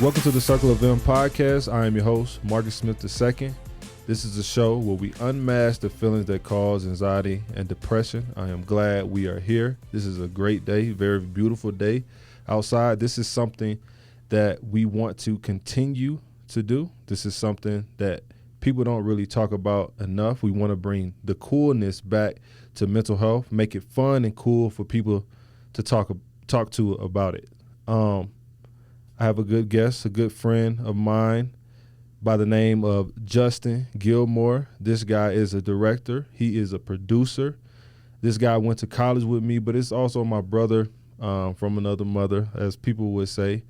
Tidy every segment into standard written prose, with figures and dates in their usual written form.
Welcome to the Circle of M podcast. I am your host, Marcus Smith II. This is a show where we unmask the feelings that cause anxiety and depression. I am glad we are here. This is a great day, very beautiful day outside. This is something that we want to continue to do. This is something that people don't really talk about enough. We want to bring the coolness back to mental health, make it fun and cool for people to talk to about it. I have a good guest, a good friend of mine by the name of Justin Gilmore. This guy is a director. He is a producer. This guy went to college with me, but it's also my brother from another mother, as people would say.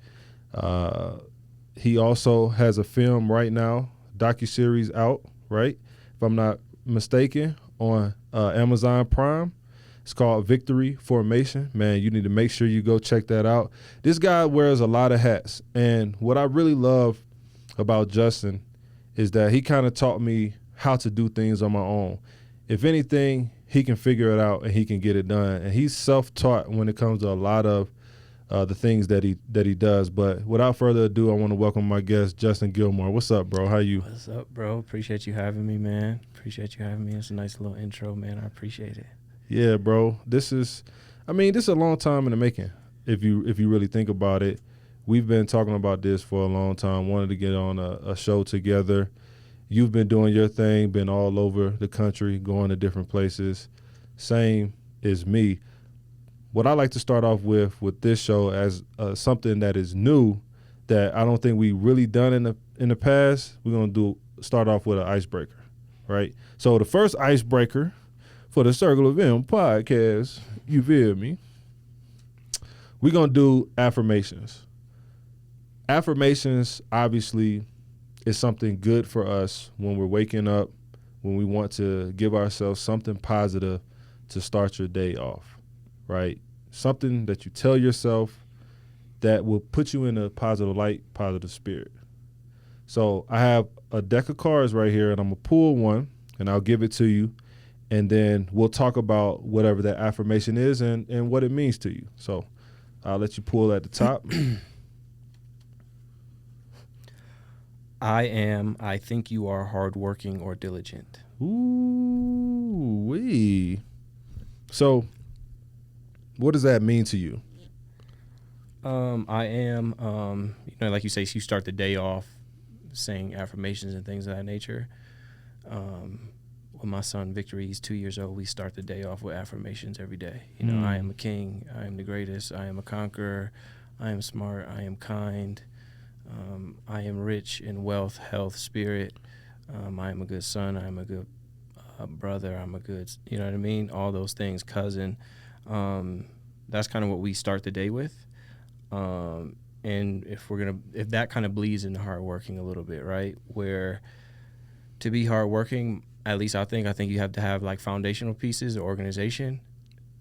He also has a film right now, docuseries out, right? If I'm not mistaken, on Amazon Prime. It's called Victory Formation. Man, you need to make sure you go check that out. This guy wears a lot of hats. And what I really love about Justin is that he kind of taught me how to do things on my own. If anything, he can figure it out and he can get it done. And he's self-taught when it comes to a lot of the things that he does. But without further ado, I want to welcome my guest, Justin Gilmore. What's up, bro? How you? What's up, bro? Appreciate you having me, man. Appreciate you having me. It's a nice little intro, man. I appreciate it. Yeah, bro. This is a long time in the making. If you really think about it, we've been talking about this for a long time. Wanted to get on a show together. You've been doing your thing, been all over the country, going to different places. Same as me. What I like to start off with this show as something that is new that I don't think we really done in the past. We're gonna start off with an icebreaker, right? So the first icebreaker for the Circle of M podcast, you feel me? We're going to do affirmations. Affirmations, obviously, is something good for us when we're waking up, when we want to give ourselves something positive to start your day off, right? Something that you tell yourself that will put you in a positive light, positive spirit. So I have a deck of cards right here, and I'm going to pull one, and I'll give it to you. And then we'll talk about whatever that affirmation is and what it means to you. So I'll let you pull at the top. I think you are hardworking or diligent. Ooh-wee. So what does that mean to you? I am, like you say, you start the day off saying affirmations and things of that nature. With my son, Victory, he's 2 years old, we start the day off with affirmations every day. I am a king. I am the greatest. I am a conqueror. I am smart. I am kind. I am rich in wealth, health, spirit. I am a good son. I am a good brother. I'm a good, you know what I mean? All those things, cousin. That's kind of what we start the day with. And if that kind of bleeds into hardworking a little bit, right? Where to be hardworking, at least I think you have to have like foundational pieces of organization.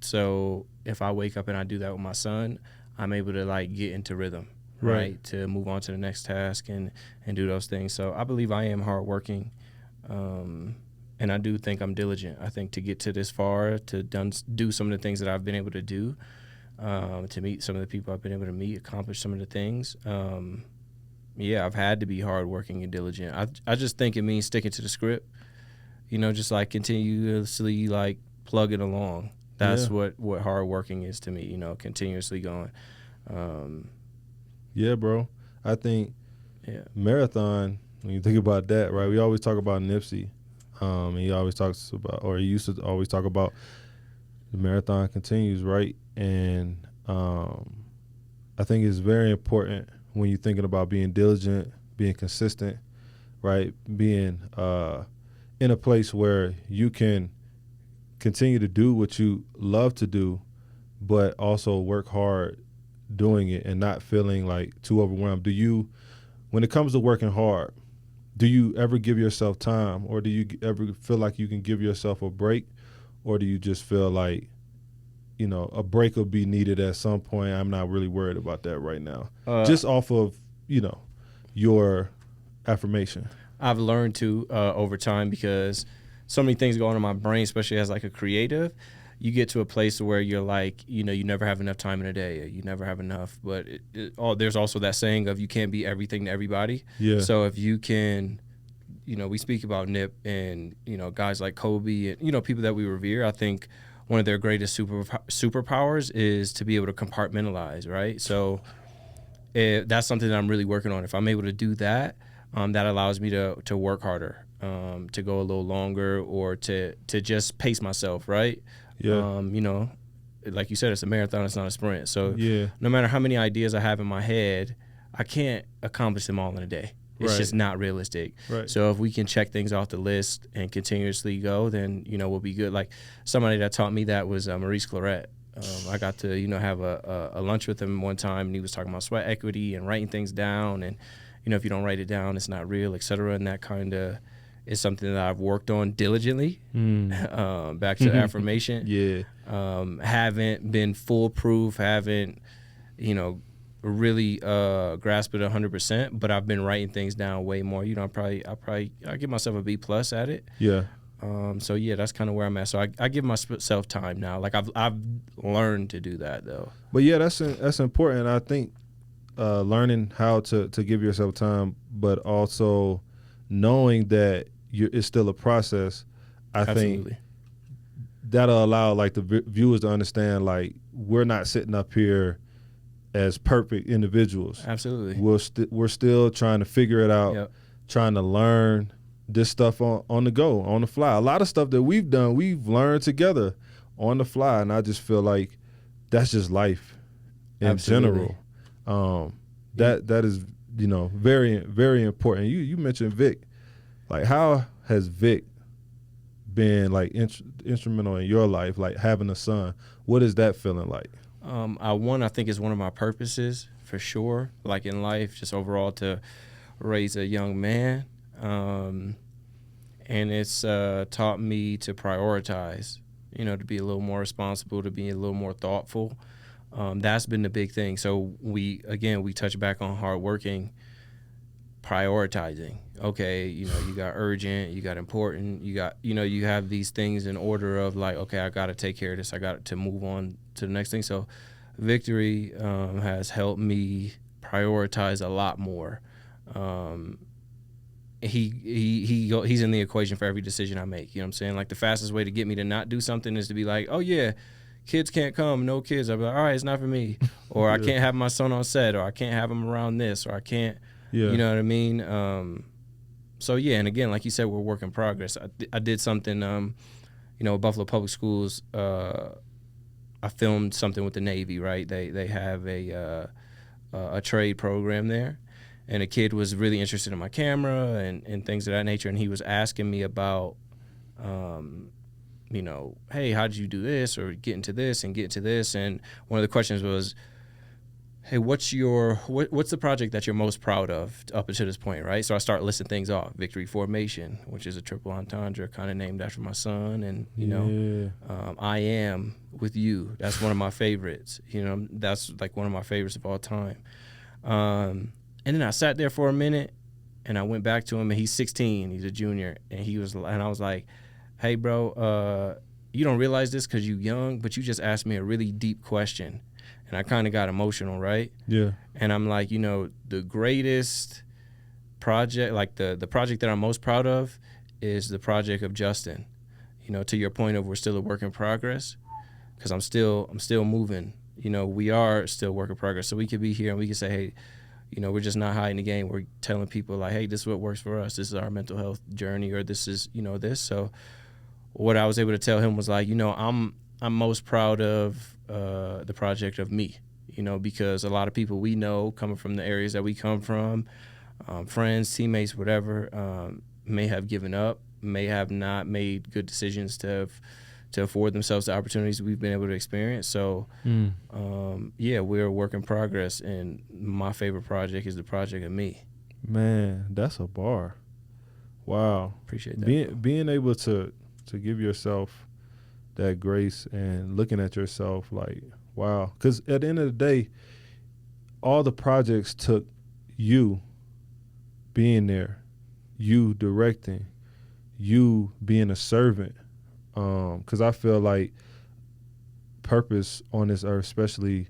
So if I wake up and I do that with my son, I'm able to like get into rhythm, right? To move on to the next task and do those things. So I believe I am hardworking. And I do think I'm diligent. I think to get to this far, to do some of the things that I've been able to do, to meet some of the people I've been able to meet, accomplish some of the things. I've had to be hardworking and diligent. I just think it means sticking to the script. Just like continuously like plugging along. That's what hard working is to me, continuously going. Yeah, bro. I think marathon, when you think about that, right, we always talk about Nipsey. And he always talks about, or he used to always talk about the marathon continues, right? And I think it's very important when you're thinking about being diligent, being consistent, right? Being in a place where you can continue to do what you love to do, but also work hard doing it and not feeling like too overwhelmed. When it comes to working hard, do you ever give yourself time, or do you ever feel like you can give yourself a break, or do you just feel like, a break will be needed at some point? I'm not really worried about that right now. Just off of, your affirmation. I've learned to over time, because so many things go on in my brain, especially as like a creative. you get to a place where you're like, you never have enough time in a day. Or you never have enough. But there's also that saying of you can't be everything to everybody. Yeah. So if you can, we speak about Nip and, guys like Kobe and, people that we revere. I think one of their greatest superpowers is to be able to compartmentalize, right? So that's something that I'm really working on. If I'm able to do that, that allows me to work harder, to go a little longer, or to just pace myself, right? Yeah. Like you said, it's a marathon, it's not a sprint. So Yeah. no matter how many ideas I have in my head, I can't accomplish them all in a day. It's just not realistic. Right. So if we can check things off the list and continuously go, then, we'll be good. Like somebody that taught me that was Maurice Claret. I got to, have a lunch with him one time, and he was talking about sweat equity and writing things down. And, if you don't write it down, it's not real, et cetera. And that kind of is something that I've worked on diligently. Back to affirmation. Yeah. Haven't been foolproof, haven't, really grasp it 100%, but I've been writing things down way more. I give myself a B+ at it. Yeah. So yeah, that's kind of where I'm at. So I give myself time now. Like I've learned to do that though. But yeah, that's important. I think learning how to give yourself time, but also knowing that it's still a process. I think that'll allow like the viewers to understand like we're not sitting up here as perfect individuals. Absolutely. We're still trying to figure it out, trying to learn this stuff on the go, on the fly. A lot of stuff that we've done, we've learned together on the fly, and I just feel like that's just life in general. That is, very, very important. You mentioned Vic. Like, how has Vic been like instrumental in your life, like having a son? What is that feeling like? I think is one of my purposes for sure, like in life, just overall to raise a young man. And it's taught me to prioritize, to be a little more responsible, to be a little more thoughtful. That's been the big thing. So we touch back on hardworking, prioritizing. Okay, you got urgent, you got important, you got, you have these things in order of like, okay, I got to take care of this. I got to move on to the next thing. So Victory has helped me prioritize a lot more. He's in the equation for every decision I make. You know what I'm saying? Like the fastest way to get me to not do something is to be like, oh yeah, kids can't come, no kids. I'll be like, all right, it's not for me. Or I can't have my son on set, or I can't have him around this, or I can't, you know what I mean? So yeah, and again, like you said, we're work in progress. I did something, Buffalo Public Schools, I filmed something with the Navy, right? They have a trade program there. And a kid was really interested in my camera and things of that nature. And he was asking me about, hey, how did you do this or get into this and get into this? And one of the questions was, hey, what's the project that you're most proud of up until this point, right? So I start listing things off. Victory Formation, which is a triple entendre kind of named after my son. And, I Am With You. That's one of my favorites. That's like one of my favorites of all time. And then I sat there for a minute, and I went back to him, and he's 16. He's a junior, and I was like, "Hey, bro, you don't realize this because you're young, but you just asked me a really deep question," and I kind of got emotional, right? Yeah. And I'm like, the greatest project, like the project that I'm most proud of, is the project of Justin. To your point of we're still a work in progress, because I'm still moving. We are still work in progress, so we could be here and we could say, hey. We're just not hiding the game. We're telling people like, hey, this is what works for us. This is our mental health journey, or this is, this. So what I was able to tell him was like, I'm most proud of the project of me, because a lot of people we know coming from the areas that we come from, friends, teammates, whatever, may have given up, may have not made good decisions to afford themselves the opportunities we've been able to experience. So, we're a work in progress, and my favorite project is the project of me. Man, that's a bar. Wow. Appreciate that. Being able to give yourself that grace and looking at yourself like, wow. Because at the end of the day, all the projects took you being there, you directing, you being a servant. Because I feel like purpose on this earth, especially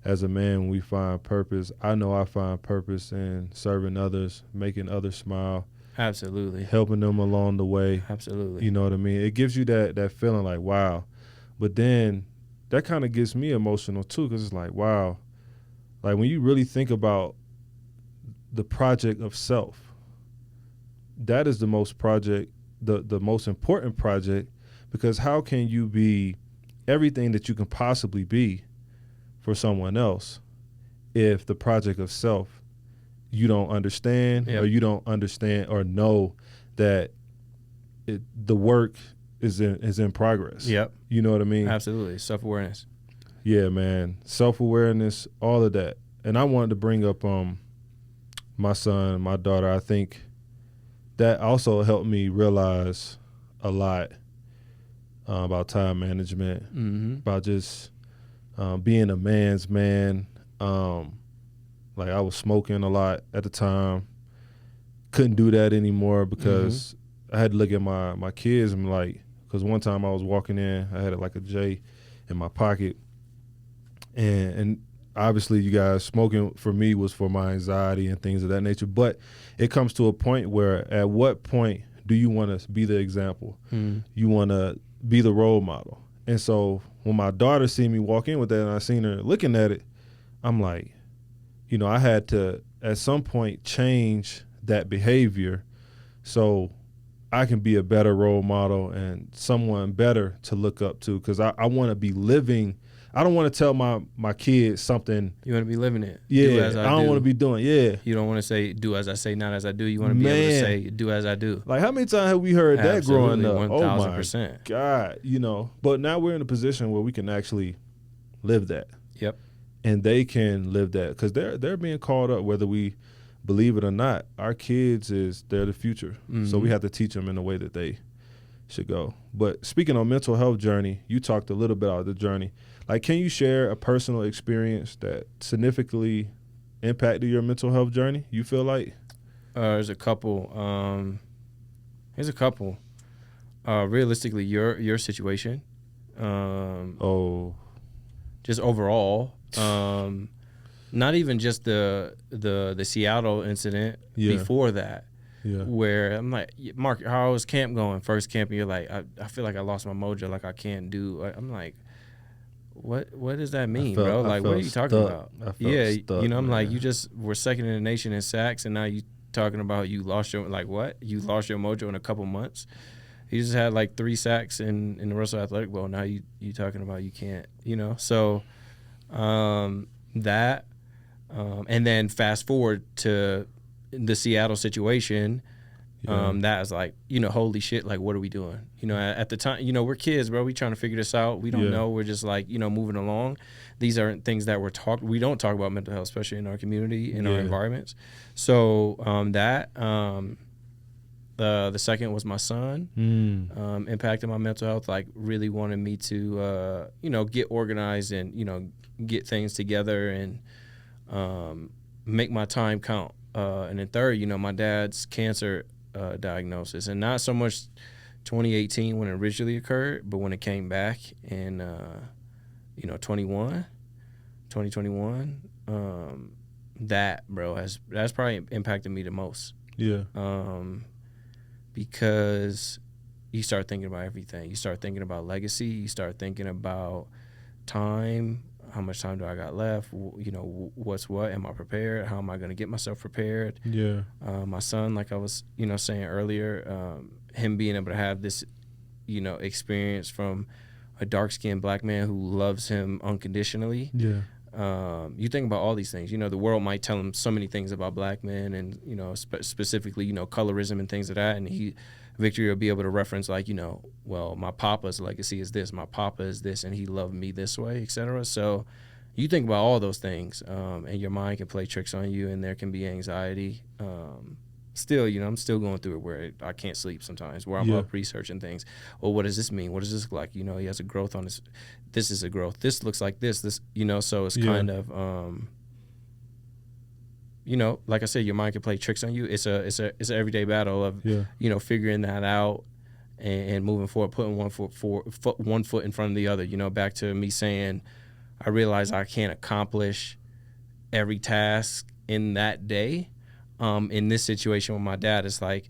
as a man, when we find purpose. I know I find purpose in serving others, making others smile. Absolutely. Helping them along the way. Absolutely. You know what I mean? It gives you that feeling like, wow. But then that kind of gets me emotional too, because it's like, wow. Like when you really think about the project of self, that is the most important project, because how can you be everything that you can possibly be for someone else if the project of self you don't understand, or you don't understand or know that the work is in progress. Yep. You know what I mean? Absolutely. Self-awareness. Yeah, man. Self-awareness, all of that. And I wanted to bring up my son, my daughter. I think that also helped me realize a lot about time management, about just being a man's man. Like I was smoking a lot at the time. Couldn't do that anymore because I had to look at my kids and like, because one time I was walking in, I had like a J in my pocket. And obviously, you guys, smoking for me was for my anxiety and things of that nature. But it comes to a point where, at what point do you want to be the example? You want to be the role model. And so when my daughter seen me walk in with that and I seen her looking at it, I'm like, you know, I had to at some point change that behavior so I can be a better role model and someone better to look up to, because I want to be living. I don't want to tell my kids something. You want to be living it. Yeah, do as I don't want to be doing. Yeah, you don't want to say do as I say, not as I do. You want to be able to say do as I do. Like how many times have we heard that growing up? 1,000%. Oh my God, you know. But now we're in a position where we can actually live that. Yep. And they can live that, because they're being called up, whether we believe it or not. Our kids they're the future, so we have to teach them in the way that they should go. But speaking on mental health journey, you talked a little bit about the journey. Like, can you share a personal experience that significantly impacted your mental health journey, you feel like? There's a couple. Realistically, your situation. Just overall. Not even just the Seattle incident before that. Yeah. Where I'm like, Mark, how was camp going? First camp, and you're like, I feel like I lost my mojo, like I can't do. I'm like, what does that mean, bro? Like, what are you talking about? Yeah, stuck, you know, I'm like, you just were second in the nation in sacks, and now you talking about you lost your, like, what? You lost your mojo in a couple months? You just had like 3 sacks in the Russell Athletic Bowl. Now you talking about you can't, you know? So that, and then fast forward to the Seattle situation. That was like, you know, holy shit, like, what are we doing? You know, at the time, you know, we're kids, bro. We trying to figure this out. We don't know. We're just like, you know, moving along. These aren't things that we don't talk about mental health, especially in our community, in our environments. So the second was my son, impacted my mental health, like really wanted me to, you know, get organized and, you know, get things together and make my time count. And then third, you know, my dad's cancer diagnosis, and not so much 2018 when it originally occurred, but when it came back in, you know, 2021, that, bro, that's probably impacted me the most. Yeah. Because you start thinking about everything. You start thinking about legacy. You start thinking about time. How much time do I got left? You know, what's what? Am I prepared? How am I going to get myself prepared? Yeah. My son, like I was, you know, saying earlier, him being able to have this, you know, experience from a dark-skinned black man who loves him unconditionally. Yeah. You think about all these things. You know, the world might tell him so many things about black men and, you know, specifically, you know, colorism and things of that. And Victory will be able to reference, like, you know, well, my papa's legacy is this, my papa is this, and he loved me this way, et cetera. So you think about all those things, and your mind can play tricks on you, and there can be anxiety. Still, you know, I'm still going through it where I can't sleep sometimes, where I'm up researching things. Well, what does this mean? What does this look like? You know, he has a growth on this. This is a growth. This looks like this, you know, so it's kind of, you know, like I said, your mind can play tricks on you. It's an everyday battle of, you know, figuring that out and moving forward, putting one foot in front of the other. You know, back to me saying, I realize I can't accomplish every task in that day. In this situation with my dad, it's like,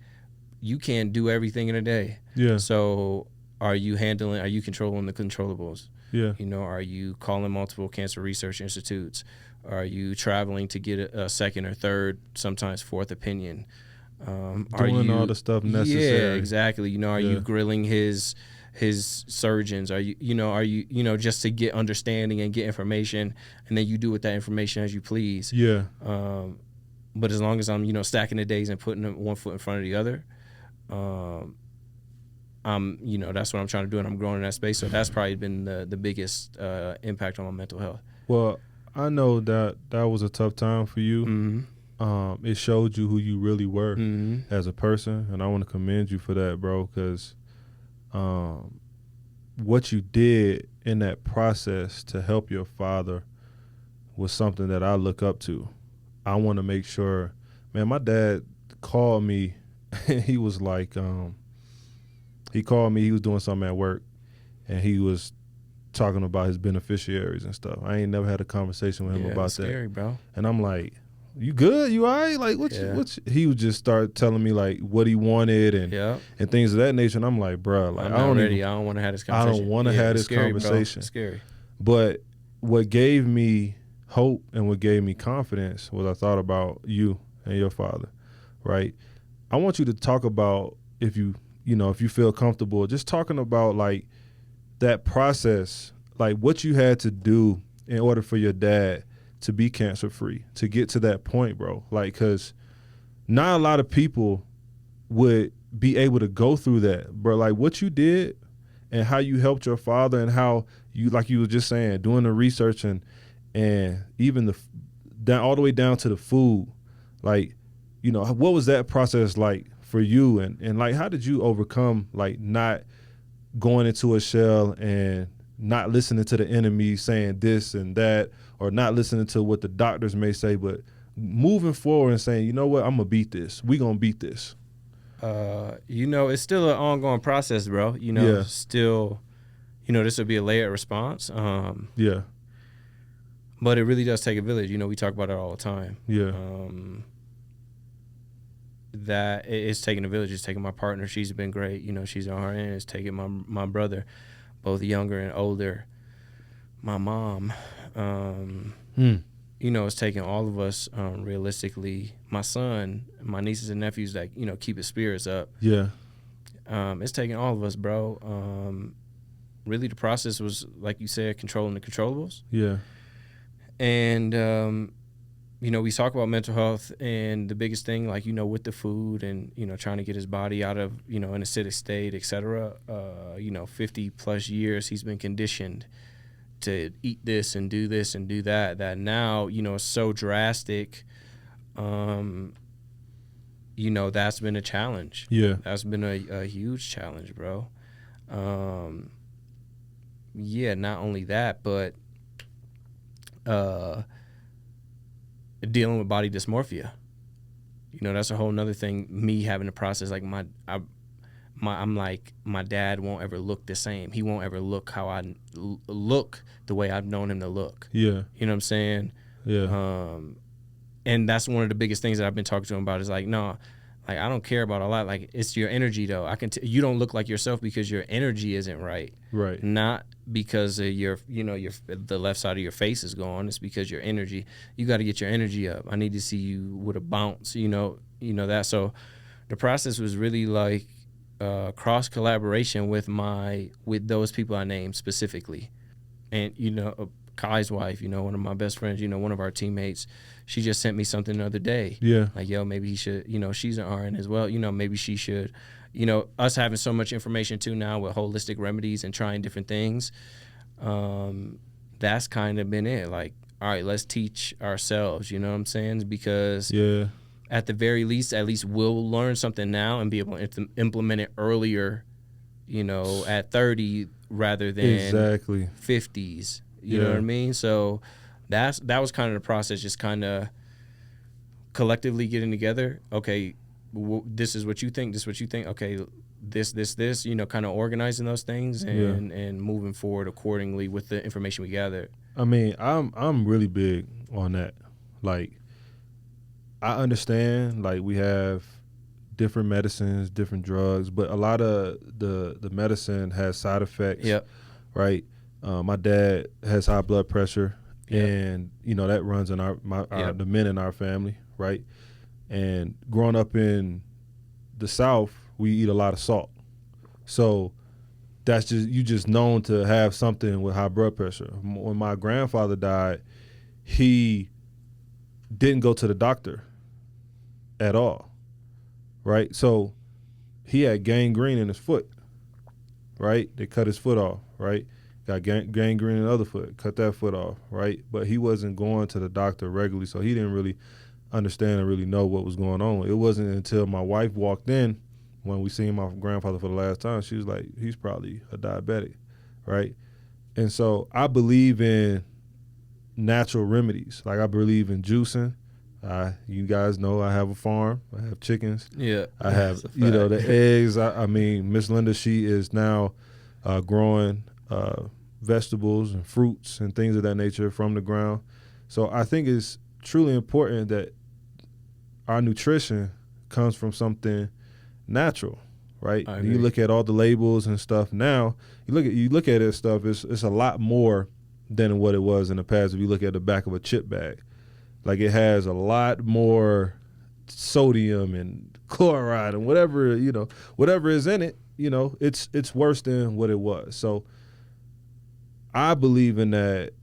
you can't do everything in a day. Yeah. So are you controlling the controllables? Yeah. You know, are you calling multiple cancer research institutes? Are you traveling to get a second or third, sometimes fourth opinion? Doing all the stuff necessary. Yeah, exactly. You know, are you grilling his surgeons? Are you just to get understanding and get information, and then you do with that information as you please. Yeah. But as long as I'm, stacking the days and putting one foot in front of the other, that's what I'm trying to do, and I'm growing in that space. So that's probably been the biggest impact on my mental health. Well, I know that was a tough time for you. Mm-hmm. It showed you who you really were as a person, and I want to commend you for that, bro, because what you did in that process to help your father was something that I look up to. I want to make sure, man, my dad called me, and he was like, he called me, he was doing something at work, and he was talking about his beneficiaries and stuff. I ain't never had a conversation with him about that. Scary, bro. And I'm like, you good? You all right? Like, he would just start telling me, like, what he wanted and things of that nature. And I'm like, bro, like, I don't want to have this conversation. I don't want to have this conversation. It's scary. But what gave me hope and what gave me confidence was I thought about you and your father, right? I want you to talk about, if you feel comfortable, just talking about, like, that process, like what you had to do in order for your dad to be cancer free, to get to that point, bro. Like, because not a lot of people would be able to go through that, bro. Like, what you did and how you helped your father, and how you, like you were just saying, doing the research and even all the way down to the food. Like, what was that process like for you? And like, how did you overcome, like, not going into a shell and not listening to the enemy saying this and that, or not listening to what the doctors may say, but moving forward and saying, you know what, I'm going to beat this. We going to beat this. It's still an ongoing process, bro. Still, this will be a layered response. Yeah. But it really does take a village. We talk about it all the time. Yeah. That it's taking a village. It's taking my partner. She's been great. She's on her end. It's taking my brother, both younger and older. My mom. It's taking all of us, realistically. My son, my nieces and nephews that, keep his spirits up. Yeah. It's taking all of us, bro. Really, the process was, like you said, controlling the controllables. Yeah. And, we talk about mental health, and the biggest thing, like, with the food and, trying to get his body out of, an acidic state, et cetera, 50 plus years, he's been conditioned to eat this and do that now, it's so drastic. That's been a challenge. Yeah. That's been a huge challenge, bro. Not only that, but dealing with body dysmorphia. That's a whole nother thing, me having to process, like, I'm like, my dad won't ever look the same. He won't ever look how I look the way I've known him to look. Yeah. You know what I'm saying? Yeah. And that's one of the biggest things that I've been talking to him about, is like, no, like, I don't care about a lot. Like, it's your energy, though. You don't look like yourself because your energy isn't right. Right. Not because of the left side of your face is gone. It's because your energy. You got to get your energy up. I need to see you with a bounce. That. So the process was really like cross collaboration with those people I named specifically, and Kai's wife, one of my best friends, one of our teammates, she just sent me something the other day. Yeah. Like, yo, maybe he should, she's an RN as well. Maybe she should, us having so much information too now with holistic remedies and trying different things. That's kind of been it. Like, all right, let's teach ourselves, you know what I'm saying? Because at the very least, at least we'll learn something now and be able to implement it earlier, at 30 rather than 50s. You know what I mean? So that was kind of the process, just kind of collectively getting together. Okay, this is what you think. This is what you think. Okay, this, you know, kind of organizing those things and moving forward accordingly with the information we gathered. I mean, I'm really big on that. Like, I understand, like, we have different medicines, different drugs, but a lot of the medicine has side effects. Yep. Right. My dad has high blood pressure, Yep. and you know that runs in the men in our family, right? And growing up in the South, we eat a lot of salt, so that's just known to have something with high blood pressure. When my grandfather died, he didn't go to the doctor at all, right? So he had gangrene in his foot, right? They cut his foot off, right? Got gangrene in the other foot, cut that foot off, right? But he wasn't going to the doctor regularly, so he didn't really understand and really know what was going on. It wasn't until my wife walked in when we seen my grandfather for the last time, she was like, he's probably a diabetic, right? And so I believe in natural remedies. Like, I believe in juicing. You guys know I have a farm. I have chickens. Yeah. I have, you know, the eggs. I mean, Miss Linda, she is now growing vegetables and fruits and things of that nature from the ground. So I think it's truly important that our nutrition comes from something natural, right? You look at all the labels and stuff now, you look at it stuff, it's a lot more than what it was in the past. If you look at the back of a chip bag, like, it has a lot more sodium and chloride and whatever, you know, whatever is in it, you know, it's worse than what it was. So I believe in that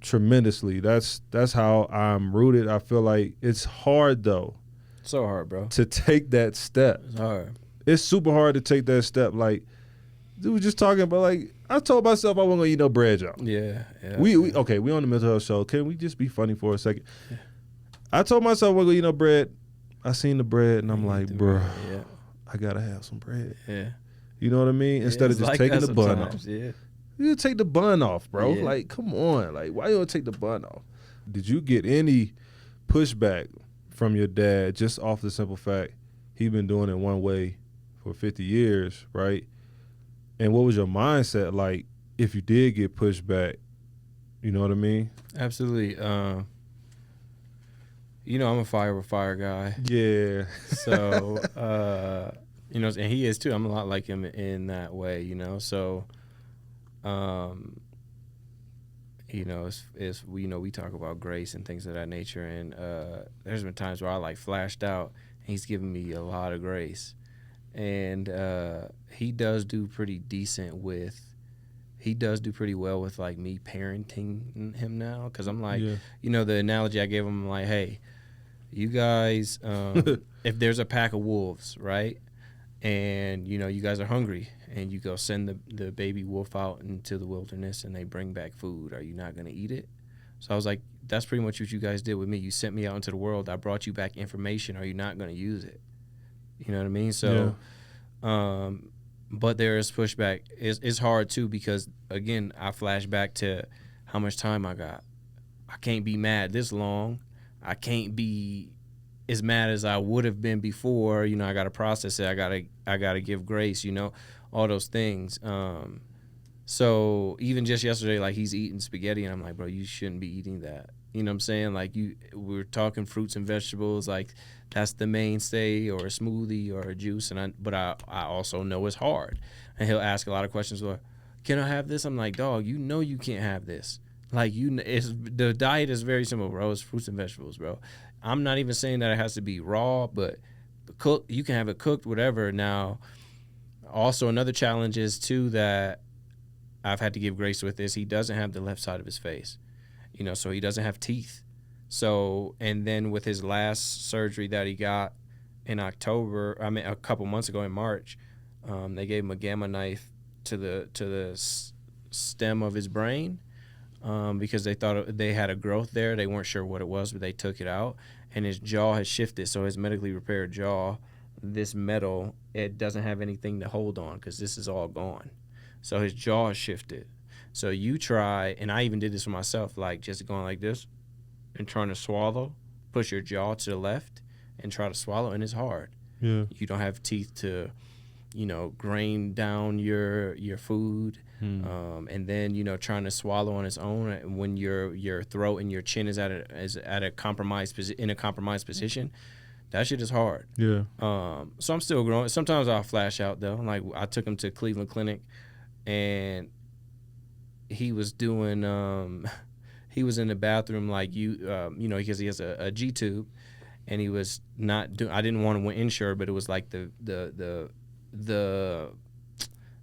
tremendously. That's how I'm rooted. I feel like it's hard, though. So hard, bro. To take that step. It's hard. It's super hard to take that step. Like, we were just talking about, like, I told myself I wasn't gonna eat no bread, y'all. Yeah. We on the mental health show. Can we just be funny for a second? Yeah. I told myself I wasn't gonna eat no bread. I seen the bread and I'm like, bro, I gotta have some bread. Yeah. You know what I mean? Instead of just like taking the bun off. Yeah. You take the bun off, bro. Yeah. Like, come on. Like, why you don't take the bun off? Did you get any pushback from your dad just off the simple fact he been doing it one way for 50 years, right? And what was your mindset like if you did get pushback? You know what I mean? Absolutely. You know, I'm a fire with fire guy. Yeah. So, you know, and he is too. I'm a lot like him in that way, you know. So, you know, it's we talk about grace and things of that nature, and there's been times where I like flashed out, and he's giving me a lot of grace, and he does do pretty well with like me parenting him now, because I'm like, you know, the analogy I gave him, I'm like, hey, you guys, if there's a pack of wolves, right? And, you know, you guys are hungry and you go send the baby wolf out into the wilderness and they bring back food. Are you not going to eat it? So I was like, that's pretty much what you guys did with me. You sent me out into the world. I brought you back information. Are you not going to use it? You know what I mean? So, but there is pushback. It's hard too, because again, I flash back to how much time I got. I can't be mad this long. I can't be as mad as I would have been before. You know, I got to process it. I gotta give grace, you know, all those things. So even just yesterday, like, he's eating spaghetti and I'm like, bro, you shouldn't be eating that. You know what I'm saying? Like, we're talking fruits and vegetables, like that's the mainstay, or a smoothie or a juice. But I also know it's hard. And he'll ask a lot of questions like, can I have this? I'm like, dog, you know you can't have this. Like, the diet is very simple, bro. It's fruits and vegetables, bro. I'm not even saying that it has to be raw, but cooked. You can have it cooked, whatever. Now, also another challenge is too that I've had to give grace with is he doesn't have the left side of his face, you know, so he doesn't have teeth. So, and then with his last surgery that he got in October, I mean a couple months ago in March, they gave him a gamma knife to the stem of his brain. Because they thought they had a growth there. They weren't sure what it was, but they took it out, and his jaw has shifted. So his medically repaired jaw, this metal, it doesn't have anything to hold on because this is all gone. So his jaw has shifted. So you try, and I even did this for myself, like just going like this and trying to swallow, push your jaw to the left and try to swallow, and it's hard. Yeah. You don't have teeth to grain down your food, and then trying to swallow on its own when your throat and your chin is at a compromised position. That shit is hard. Yeah. So I'm still growing. Sometimes I'll flash out though. Like I took him to Cleveland Clinic, and he was doing he was in the bathroom like because he has a G tube, and he was not doing. I didn't want to insure, but it was like the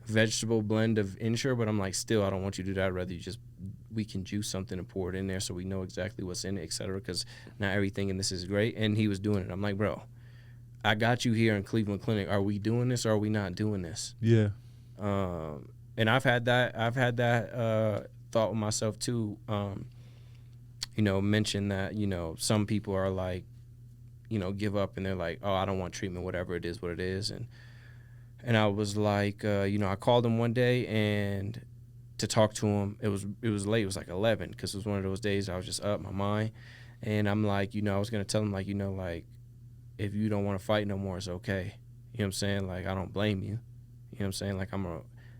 vegetable blend of insure. But I'm like, still, I don't want you to do that. I'd rather we can juice something and pour it in there so we know exactly what's in it, et cetera, because not everything in this is great. And he was doing it. I'm like, bro, I got you here in Cleveland Clinic. Are we doing this or are we not doing this? Yeah. And I've had that thought with myself too. Mention that, some people are like, give up and they're like, oh, I don't want treatment, whatever it is, what it is. And I was like, I called him one day and to talk to him. It was late. It was like 11 because it was one of those days I was just up my mind. And I'm like, I was going to tell him like, like, if you don't want to fight no more, it's okay. You know what I'm saying? Like, I don't blame you. You know what I'm saying? Like,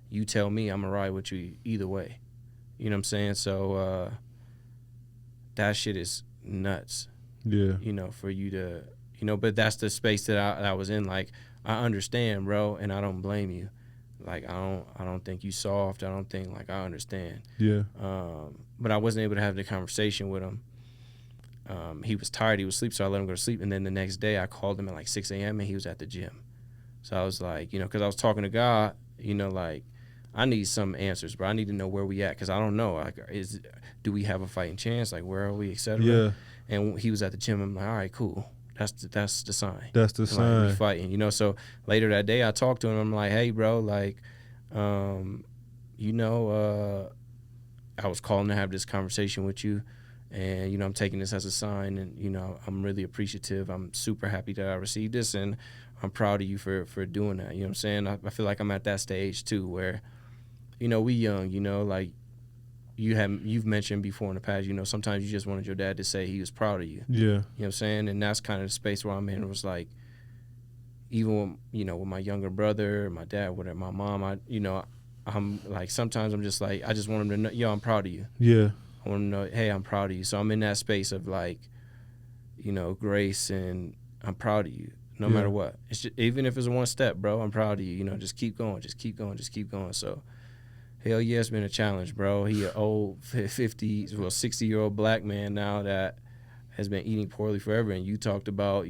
you tell me, I'm going to ride with you either way. You know what I'm saying? So that shit is nuts. Yeah. For you to, but that's the space that I was in. Like, I understand, bro, and I don't blame you. Like, I don't think you soft. I don't think, like, I understand. Yeah. But I wasn't able to have the conversation with him. He was tired. He was asleep, so I let him go to sleep. And then the next day I called him at like 6 a.m. and he was at the gym. So I was like, because I was talking to God, like, I need some answers, bro. I need to know where we at because I don't know. Like, do we have a fighting chance? Like, where are we, et cetera? Yeah. And he was at the gym. I'm like, all right, cool. That's the sign. That's the sign. Like, we fighting, So later that day, I talked to him. I'm like, hey, bro, like, I was calling to have this conversation with you, and I'm taking this as a sign, and I'm really appreciative. I'm super happy that I received this, and I'm proud of you for doing that. You know what I'm saying? I feel like I'm at that stage too, where, we young, like. You've mentioned before in the past, sometimes you just wanted your dad to say he was proud of you. Yeah. You know what I'm saying? And that's kind of the space where I'm in. It was like, even when, with my younger brother, my dad, whatever, my mom, I'm like, sometimes I'm just like, I just want them to know, I'm proud of you. Yeah. I want them to know, hey, I'm proud of you. So I'm in that space of like, grace, and I'm proud of you no matter what. It's just, even if it's one step, bro, I'm proud of you. Just keep going, just keep going, just keep going. So. Hell yeah, it's been a challenge, bro. He an old 60-year-old black man now that has been eating poorly forever. And you talked about,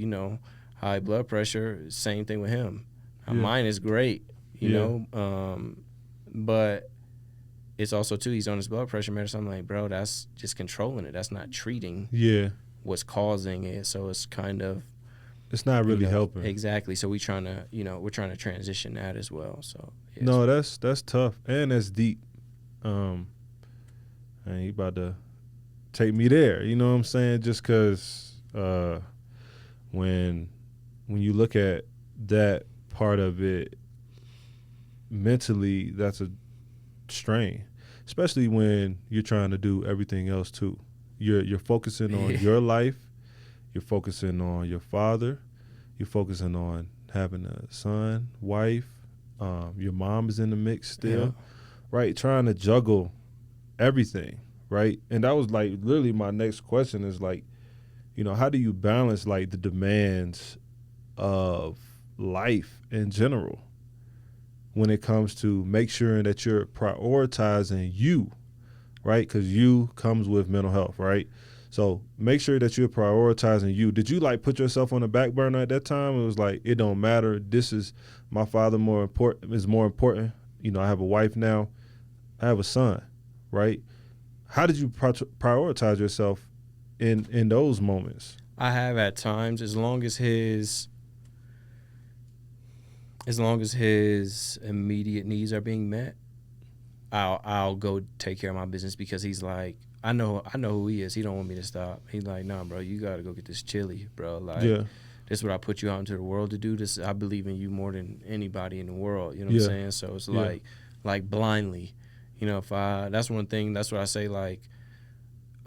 high blood pressure. Same thing with him. Mine is great, you know. But it's also, too, he's on his blood pressure medicine. I'm like, bro, that's just controlling it. That's not treating what's causing it. So it's kind of. It's not really helping. Exactly. So we're trying to transition that as well. So no, that's tough and that's deep. And he about to take me there. You know what I'm saying? Just because when you look at that part of it mentally, that's a strain, especially when you're trying to do everything else too. You're focusing on your life. You're focusing on your father. You're focusing on having a son, wife. Your mom is in the mix still, right? Trying to juggle everything, right? And that was like literally my next question is like, how do you balance like the demands of life in general when it comes to make sure that you're prioritizing you, right? Because you comes with mental health, right? So make sure that you're prioritizing you. Did you like put yourself on the back burner at that time? It was like, it don't matter. This is my father is more important. I have a wife now. I have a son, right? How did you prioritize yourself in those moments? I have at times, as long as his immediate needs are being met, I'll go take care of my business because he's like, I know who he is. He don't want me to stop. He's like, nah, bro, you got to go get this chili, bro. Like, this is what I put you out into the world to do. This, I believe in you more than anybody in the world. You know what I'm saying? So it's like blindly, that's one thing. That's what I say. Like,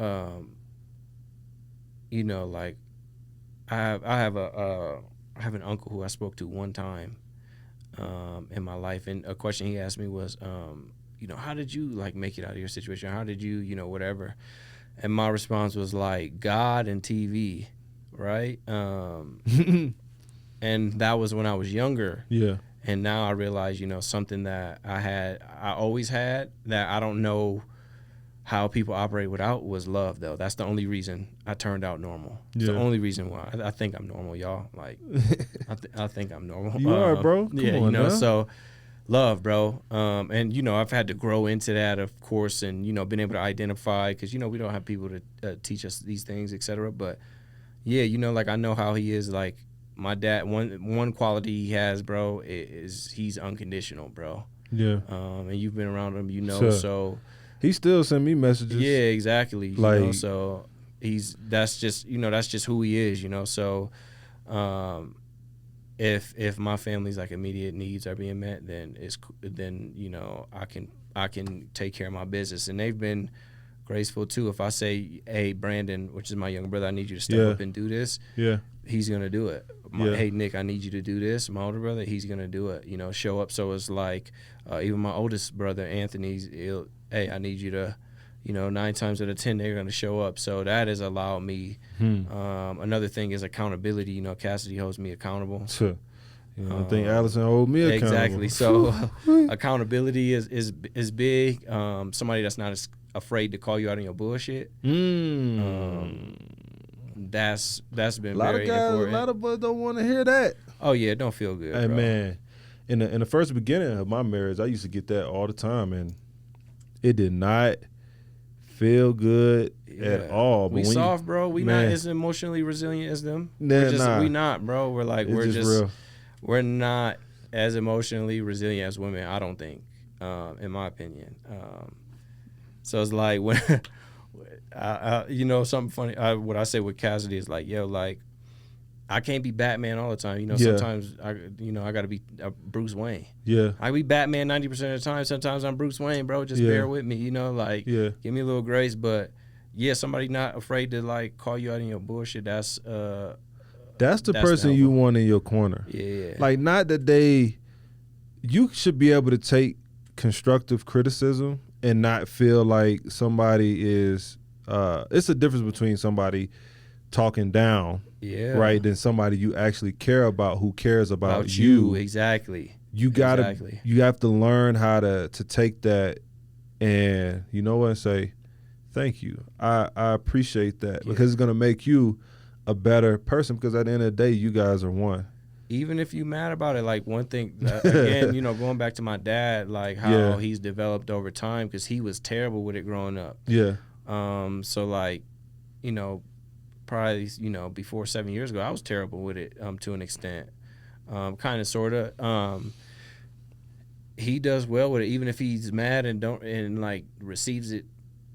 like I have an uncle who I spoke to one time. in my life. And a question he asked me was, how did you like make it out of your situation? How did you, whatever? And my response was like God and TV, right? And that was when I was younger. Yeah. And now I realize, something that I always had that I don't know how people operate without was love, though. That's the only reason I turned out normal. It's the only reason why. I think I'm normal, y'all. Like, I think I'm normal. You are, bro. Come on, now. So love, bro. And, I've had to grow into that, of course, and, been able to identify because, we don't have people to teach us these things, et cetera. But, yeah, like I know how he is. Like, my dad, one quality he has, bro, is he's unconditional, bro. Yeah. And you've been around him, Sure. so... He still send me messages. Yeah, exactly. Like, So that's just who he is, So if my family's like immediate needs are being met, then I can take care of my business. And they've been graceful too. If I say, hey, Brandon, which is my younger brother, I need you to step up and do this. Yeah. He's gonna do it. Hey, Nick, I need you to do this. My older brother, he's gonna do it. Show up. So it's like even my oldest brother, Anthony's. Hey, I need you to, 9 times out of 10 they're gonna show up. So that has allowed me. Another thing is accountability. Cassidy holds me accountable. Sure. I think Allison hold me accountable. Exactly. So accountability is big. Somebody that's not as afraid to call you out on your bullshit. That's been very important. A lot of us don't want to hear that. Oh yeah, it don't feel good. Hey, bro. Man, in the first beginning of my marriage, I used to get that all the time, and it did not feel good at all. But we soft, bro. We not as emotionally resilient as them. We not, bro. We're like we're not as emotionally resilient as women. I don't think, in my opinion. So it's like when. Something funny. What I say with Cassidy is like, like, I can't be Batman all the time. Sometimes I got to be Bruce Wayne. Yeah. I be Batman 90% of the time. Sometimes I'm Bruce Wayne, bro. Just bear with me. Give me a little grace. But somebody not afraid to like call you out in your bullshit. That's the person you want in your corner. Yeah. Like, not that you should be able to take constructive criticism and not feel like somebody is. It's a difference between somebody talking down, right, than somebody you actually care about who cares about you. Exactly. You have to learn how to take that and say, thank you. I appreciate that because it's gonna make you a better person because at the end of the day, you guys are one. Even if you mad about it, like one thing, again, going back to my dad, like how he's developed over time because he was terrible with it growing up. Yeah. So like, probably, before 7 years ago, I was terrible with it to an extent. Kind of, sort of. He does well with it, even if he's mad and like receives it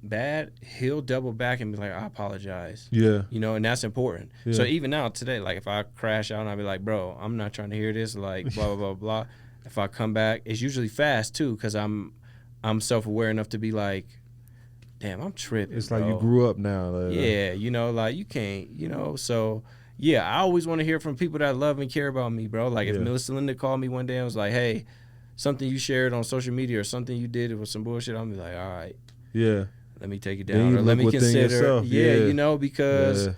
bad, he'll double back and be like, I apologize. Yeah. And that's important. Yeah. So even now today, like if I crash out and I be like, bro, I'm not trying to hear this, like blah, blah, blah, blah. If I come back, it's usually fast too because I'm self-aware enough to be like, damn, I'm tripping. It's like you grew up now. Yeah, like you can't, so yeah, I always want to hear from people that love and care about me, bro. Like if Melissa Linda called me one day and was like, hey, something you shared on social media or something you did with some bullshit, I'm be like, all right. Yeah. Let me take it down or let me consider. Because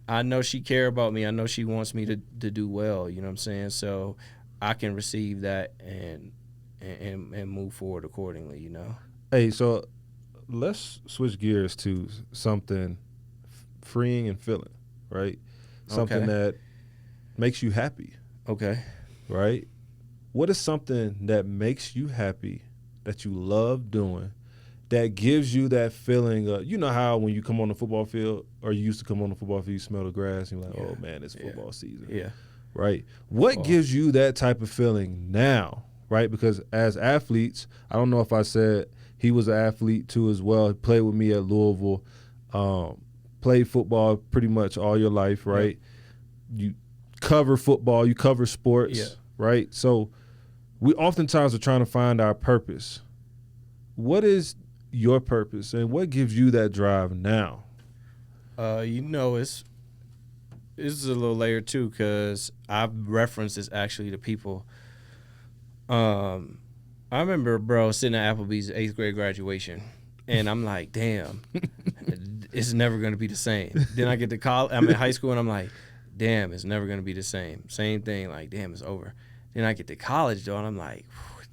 I know she care about me. I know she wants me to do well. You know what I'm saying? So I can receive that and move forward accordingly. Hey, so let's switch gears to something freeing and filling, right? Something that makes you happy. Okay. Right? What is something that makes you happy that you love doing? That gives you that feeling of, how when you come on the football field, or you used to come on the football field, you smell the grass, and you're like, oh, man, it's football season. Yeah. Right? What gives you that type of feeling now, right? Because as athletes, I don't know if I said he was an athlete too as well. He played with me at Louisville, played football pretty much all your life, right? Yeah. You cover football, you cover sports, right? So we oftentimes are trying to find our purpose. What is your purpose and what gives you that drive now? It's a little layer too because I've referenced this actually to people I remember, bro, sitting at Applebee's 8th grade graduation, and I'm like, damn, it's never gonna be the same. Then I get to college. I'm in high school, and I'm like, damn, it's never gonna be the same. Same thing, like, damn, it's over. Then I get to college, though, and I'm like,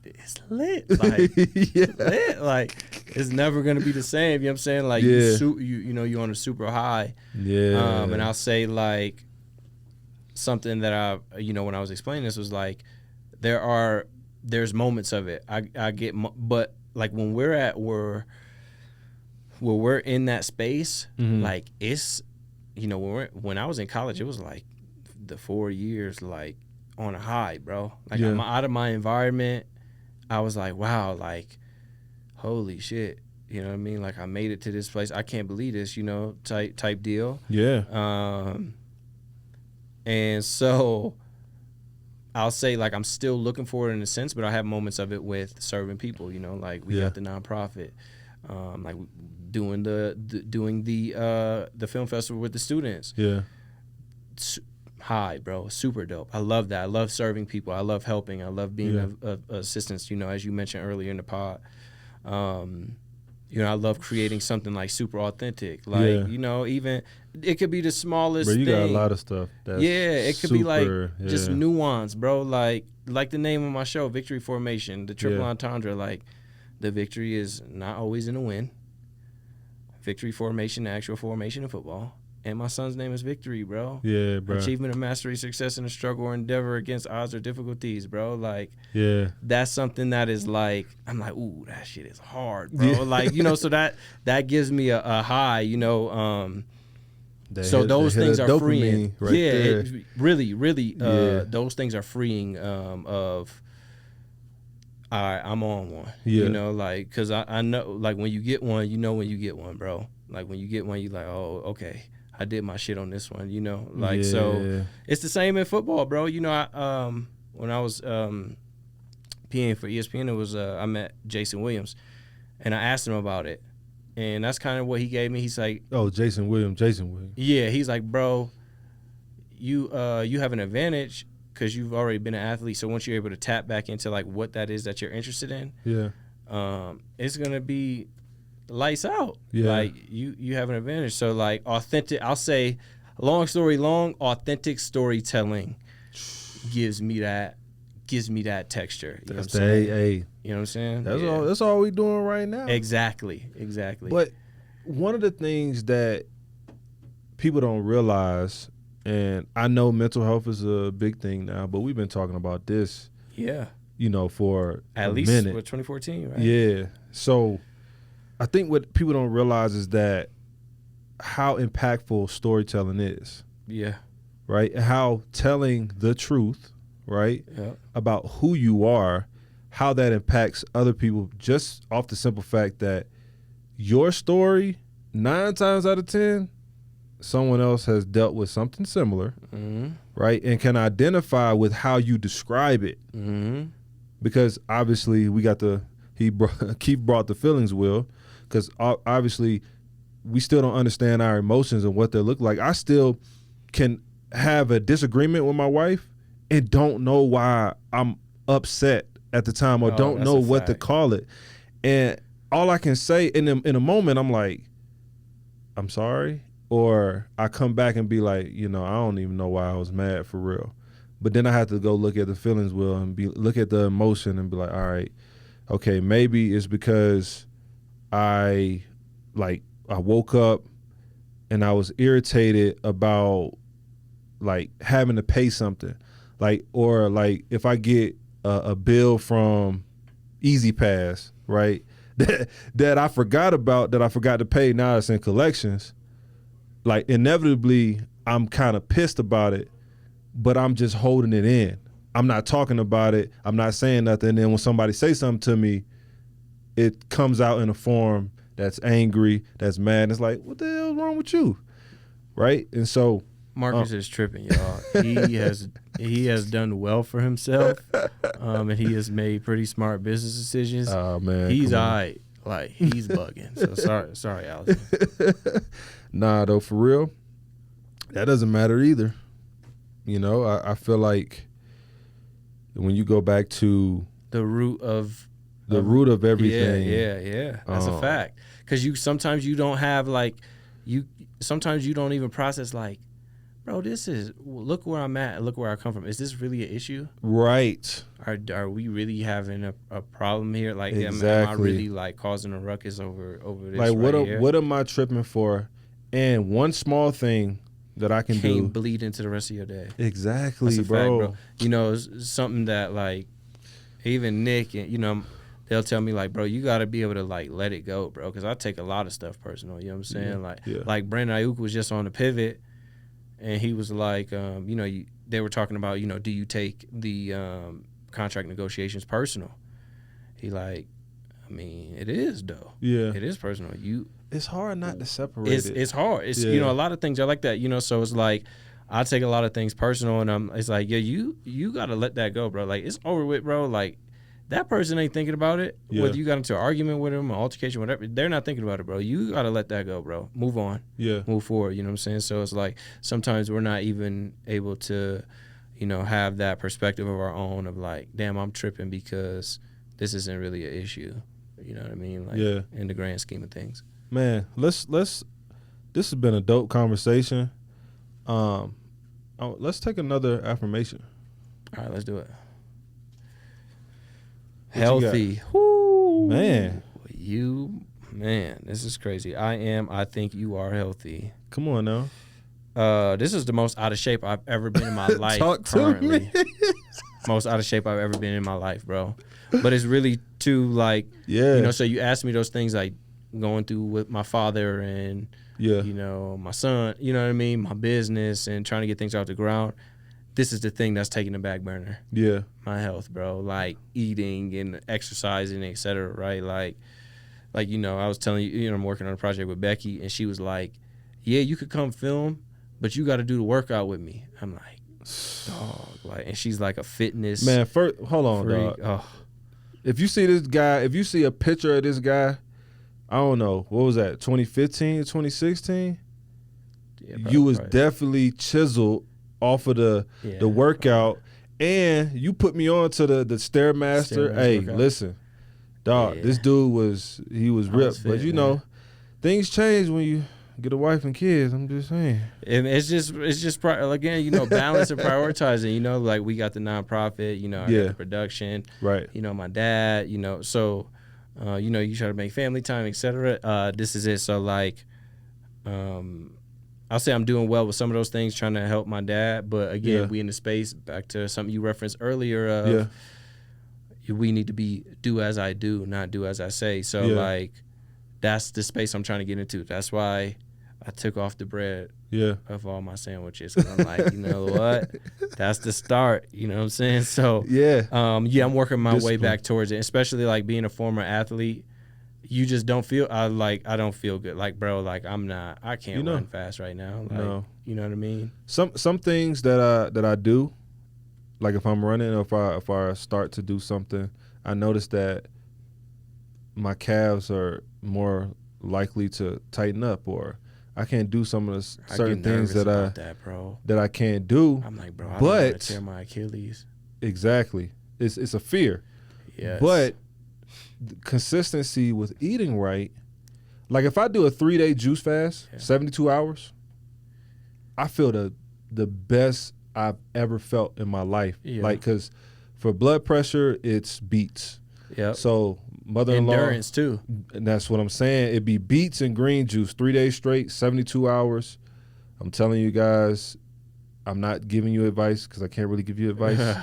it's lit. Like, lit. Like, it's never gonna be the same. You know what I'm saying? Like, you know, you're on a super high. Yeah. And I'll say, like, something that I, you know, when I was explaining this was like, there's moments of it. I get, but like when we're in that space, like it's, you know, when I was in college, it was like the 4 years, like on a high, bro. Like I'm out of my environment. I was like, wow, like, holy shit. You know what I mean? Like I made it to this place. I can't believe this, you know, type deal. Yeah. And so I'll say, like, I'm still looking for it in a sense, but I have moments of it with serving people, you know, like we got the nonprofit, like doing the film festival with the students. Yeah. High, bro, super dope. I love that. I love serving people. I love helping. I love being of assistance, you know, as you mentioned earlier in the pod. You know, I love creating something like super authentic. Like, you know, even it could be the smallest thing. Bro, you got a lot of stuff. That's it could be like just nuance, bro. Like the name of my show, Victory Formation, the triple entendre. Like, the victory is not always in a win. Victory formation, the actual formation of football. And my son's name is Victory, bro. Yeah, bro. Achievement of mastery, success in a struggle or endeavor against odds or difficulties, bro. Like, that's something that is like, I'm like, ooh, that shit is hard, bro. Yeah. Like, you know, so that gives me a high, you know. So those things are freeing. Right there. Really, those things are freeing of, all right, I'm on one. You know, like, because I know, like, when you get one, you know when you get one, bro. Like, when you get one, you're like, oh, okay. I did my shit on this one, you know, like, so it's the same in football, bro. You know, I, when I was PAing for ESPN, it was, I met Jason Williams and I asked him about it, and that's kind of what he gave me. He's like, oh, Jason Williams. Yeah. He's like, bro, you have an advantage because you've already been an athlete. So once you're able to tap back into like what that is that you're interested in, it's going to be lights out. Like you have an advantage. So like authentic, I'll say, long story long, authentic storytelling gives me that texture. You that's know what I'm saying? You know what I'm saying? That's all we doing right now. Exactly. But one of the things that people don't realize, and I know mental health is a big thing now, but we've been talking about this, you know, for at least minute. 2014, right? Yeah. So I think what people don't realize is that how impactful storytelling is. Yeah. Right? And how telling the truth, right, about who you are, how that impacts other people, just off the simple fact that your story, 9 times out of 10, someone else has dealt with something similar, right, and can identify with how you describe it. Because obviously we got Keith brought the feelings wheel, because obviously we still don't understand our emotions and what they look like. I still can have a disagreement with my wife and don't know why I'm upset at the time, or don't know what to call it. And all I can say in a moment, I'm like, I'm sorry. Or I come back and be like, you know, I don't even know why I was mad for real. But then I have to go look at the feelings wheel and look at the emotion and be like, all right, okay, maybe it's because I woke up and I was irritated about like having to pay something, like, or like if I get a bill from Easy Pass, right, that I forgot about, that I forgot to pay, now it's in collections. Like inevitably I'm kind of pissed about it, but I'm just holding it in. I'm not talking about it. I'm not saying nothing. And then when somebody says something to me, it comes out in a form that's angry, that's mad. It's like, what the hell is wrong with you? Right? And so Marcus is tripping, y'all. He has done well for himself, and he has made pretty smart business decisions. Oh man, he's all right. Like, he's bugging. So sorry, Alex. Nah, though, for real, that doesn't matter either. You know, I feel like when you go back to the root of everything. Yeah. That's a fact. Because sometimes you don't have like sometimes you don't even process like, bro, look where I'm at, look where I come from. Is this really an issue? Right. Are we really having a problem here? Like, exactly. am I really like causing a ruckus over this? Like, here? what am I tripping for? And one small thing that I can do bleed into the rest of your day. Exactly, That's a bro. fact, bro. You know, it's something that like even Nick and they'll tell me like, bro, you got to be able to like let it go, bro, because I take a lot of stuff personal. You know what I'm saying? Like Brandon Aiyuk was just on the pivot, and he was like, they were talking about, do you take the contract negotiations personal? He like, I mean, it is though. Yeah, it is personal. It's hard not to separate it. It's hard. It's a lot of things are like that. So it's like I take a lot of things personal, and it's like, yeah, you gotta let that go, bro. Like, it's over with, bro. Like, that person ain't thinking about it. Yeah. Whether you got into an argument with them, an altercation, whatever, they're not thinking about it, bro. You gotta let that go, bro. Move on. Yeah. Move forward. You know what I'm saying? So it's like sometimes we're not even able to, have that perspective of our own of like, damn, I'm tripping because this isn't really an issue. You know what I mean? Like, in the grand scheme of things. Man, this has been a dope conversation. Let's take another affirmation. All right, let's do it. Healthy. Woo. Man, this is crazy. I think you are healthy. Come on now. This is the most out of shape I've ever been in my life. Talk currently. To me. Most out of shape I've ever been in my life, bro. But it's really too like, so you asked me those things like going through with my father and, my son, you know what I mean? My business and trying to get things off the ground. This is the thing that's taking the back burner. Yeah. My health, bro. Like eating and exercising, et cetera, right? Like, I was telling you, I'm working on a project with Becky, and she was like, yeah, you could come film, but you got to do the workout with me. I'm like, dog. Like, and she's like a fitness. Man, first, hold on, freak. dog. Oh. If you see this guy, if you see a picture of this guy, I don't know, what was that, 2015, 2016? Yeah, you was definitely chiseled off of the workout, and you put me on to the Stairmaster. Hey, workout. Listen, dog, this dude was ripped, but things change when you get a wife and kids. I'm just saying. And it's just again, balance and prioritizing. Like we got the nonprofit, I got the production, right? My dad, so you try to make family time, etc. This is it. So like, I'll say I'm doing well with some of those things, trying to help my dad. But again, we in the space, back to something you referenced earlier of we need to do as I do, not do as I say. So like, that's the space I'm trying to get into. That's why I took off the bread of all my sandwiches. 'Cause I'm like, you know what? That's the start. You know what I'm saying? So I'm working my way back towards it, especially like being a former athlete. You just don't feel I don't feel good. Like, bro, like I can't run fast right now. Like, you know what I mean? Some things that I do, like if I'm running or if I start to do something, I notice that my calves are more likely to tighten up, or I can't do some of the certain things that I can't do. I'm like, bro, I don't want to tear my Achilles. Exactly. It's a fear. Yes. But consistency with eating right, like if I do a 3-day juice fast, 72 hours, I feel the best I've ever felt in my life. Like, because for blood pressure, it's beets. Yeah. So mother-in-law, endurance too, and that's what I'm saying. It'd be beets and green juice 3 days straight, 72 hours. I'm telling you guys, I'm not giving you advice because I can't really give you advice,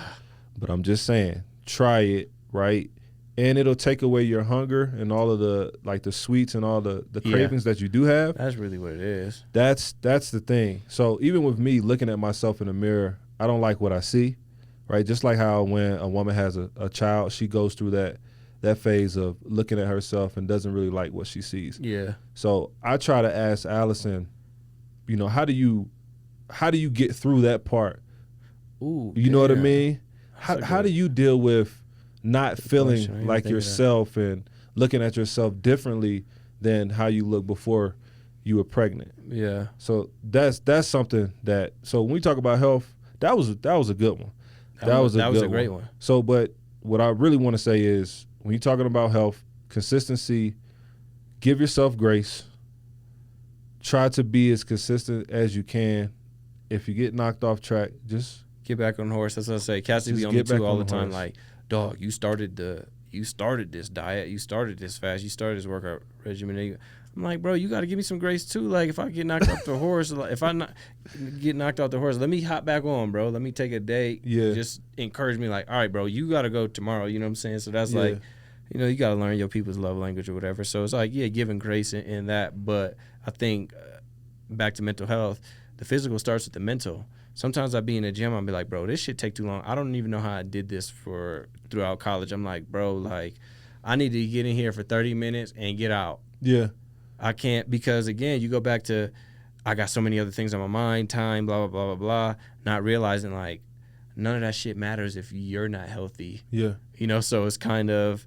but I'm just saying, try it, right? And it'll take away your hunger and all of the sweets and all the cravings that you do have. That's really what it is. That's the thing. So even with me looking at myself in the mirror, I don't like what I see, right? Just like how when a woman has a child, she goes through that phase of looking at herself and doesn't really like what she sees. Yeah. So I try to ask Allison, how do you get through that part? Ooh, you know what I mean? How do you deal with not feeling like yourself and looking at yourself differently than how you look before you were pregnant? Yeah. So that's something that. So when we talk about health, that was a good one. That was a great one. So, but what I really want to say is, when you're talking about health, consistency, give yourself grace. Try to be as consistent as you can. If you get knocked off track, just get back on the horse. That's what I say. Cassie be on me too all the time. Like, dog, you started this diet, you started this fast, you started this workout regimen. I'm like, bro, you got to give me some grace too. Like, if I get knocked off the horse, if I not get knocked off the horse, let me hop back on, bro. Let me take a day. Yeah. Just encourage me, like, all right, bro, you got to go tomorrow. You know what I'm saying? So that's like, you know, you got to learn your people's love language or whatever. So it's like, yeah, giving grace in that. But I think back to mental health, the physical starts with the mental. Sometimes I'd be in the gym, I'd be like, bro, this shit take too long. I don't even know how I did this throughout college. I'm like, bro, like, I need to get in here for 30 minutes and get out. Yeah. I can't, because again, you go back to, I got so many other things on my mind, time, blah, blah, blah, blah, blah, not realizing like none of that shit matters if you're not healthy. Yeah. You know, so it's kind of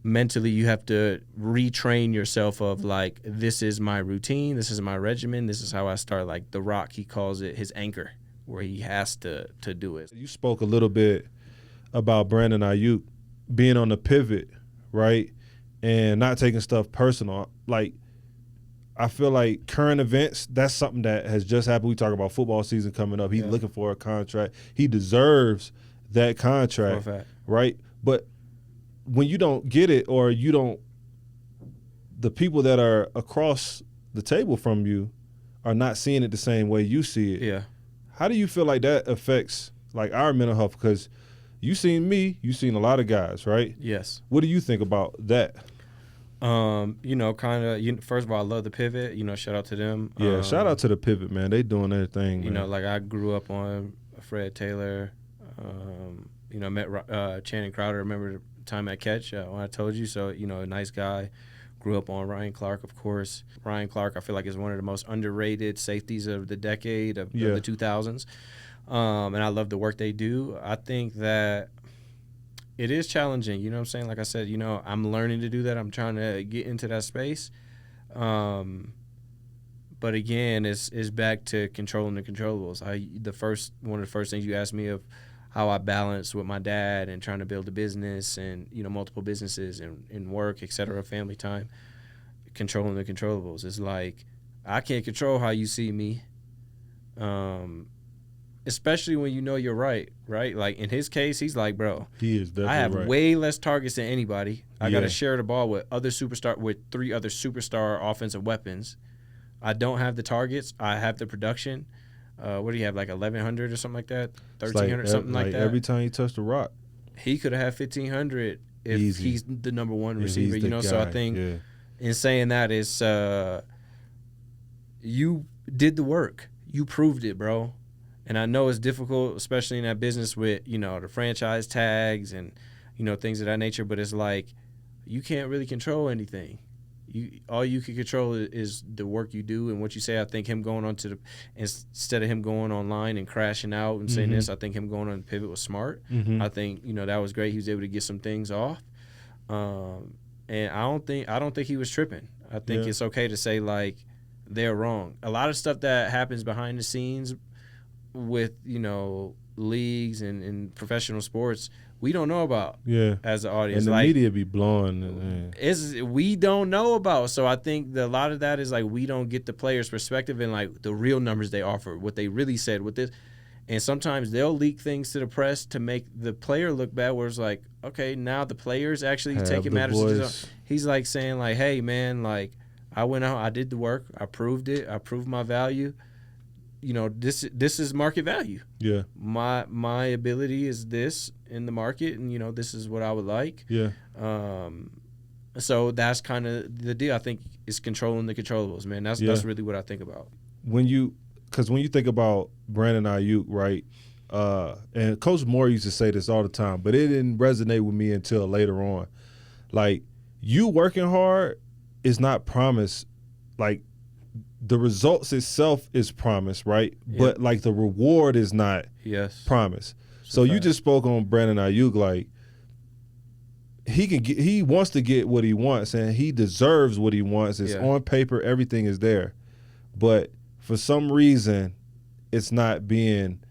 mentally you have to retrain yourself of like, this is my routine, this is my regimen, this is how I start. Like The Rock, he calls it his anchor, where he has to do it. You spoke a little bit about Brandon Aiyuk being on the pivot, right? And not taking stuff personal. Like, I feel like current events, that's something that has just happened. We talk about football season coming up. He's looking for a contract. He deserves that contract, For a fact. right? But when you don't get it, or you don't, the people that are across the table from you are not seeing it the same way you see it. Yeah. How do you feel like that affects like our mental health? Because you seen me, you seen a lot of guys, right? Yes. What do you think about that? You know, kind of, first of all, I love the pivot, you know, shout out to them. Yeah, shout out to the pivot, man. They doing their thing, You man. know, like I grew up on Fred Taylor, you know, met Channing Crowder, remember the time at Catch when I told you. So, you know, a nice guy. Grew up on Ryan Clark, of course. Ryan Clark, I feel like, is one of the most underrated safeties of the decade of the 2000s. And I love the work they do. I think that it is challenging, you know what I'm saying? Like I said, you know, I'm learning to do that. I'm trying to get into that space. But again, it's back to controlling the controllables. One of the first things you asked me of how I balance with my dad and trying to build a business and, you know, multiple businesses and work, et cetera, family time, controlling the controllables. It's like, I can't control how you see me. Especially when you know you're right? Like in his case, he's like, bro, he is definitely I have right. way less targets than anybody. I got to share the ball with three other superstar offensive weapons. I don't have the targets. I have the production. What do you have, like 1,100 or something like that? 1,300, something like that? Every time you touch the rock. He could have had 1,500 if Easy. he's the number one receiver, you know? Guy. So I think in saying that is you did the work. You proved it, bro. And I know it's difficult, especially in that business with, you know, the franchise tags and, you know, things of that nature. But it's like you can't really control anything. All you can control is the work you do and what you say. I think him going on instead of him going online and crashing out and saying this, I think him going on the pivot was smart. I think, you know, that was great. He was able to get some things off. And I don't think he was tripping. I think it's okay to say, like, they're wrong. A lot of stuff that happens behind the scenes with, you know, leagues and professional sports, we don't know about as an audience. And the like, media be blowing. We don't know about. So I think a lot of that is like we don't get the players' perspective and like the real numbers they offer, what they really said with this. And sometimes they'll leak things to the press to make the player look bad, where it's like, okay, now the player's actually taking matters into his own. He's like saying like, hey, man, like I went out, I did the work, I proved it, I proved my value. You know, this is market value. Yeah. My ability is this in the market, and, you know, this is what I would like. Yeah. So that's kind of the deal. I think is controlling the controllables, man. That's really what I think about. Because when you think about Brandon Aiyuk, right, and Coach Moore used to say this all the time, but it didn't resonate with me until later on. Like, you working hard is not promised. Like, the results itself is promised, right? Yep. But, like, the reward is not promised. So you just spoke on Brandon Aiyuk, like, he wants to get what he wants, and he deserves what he wants. It's on paper, everything is there. But for some reason, it's not being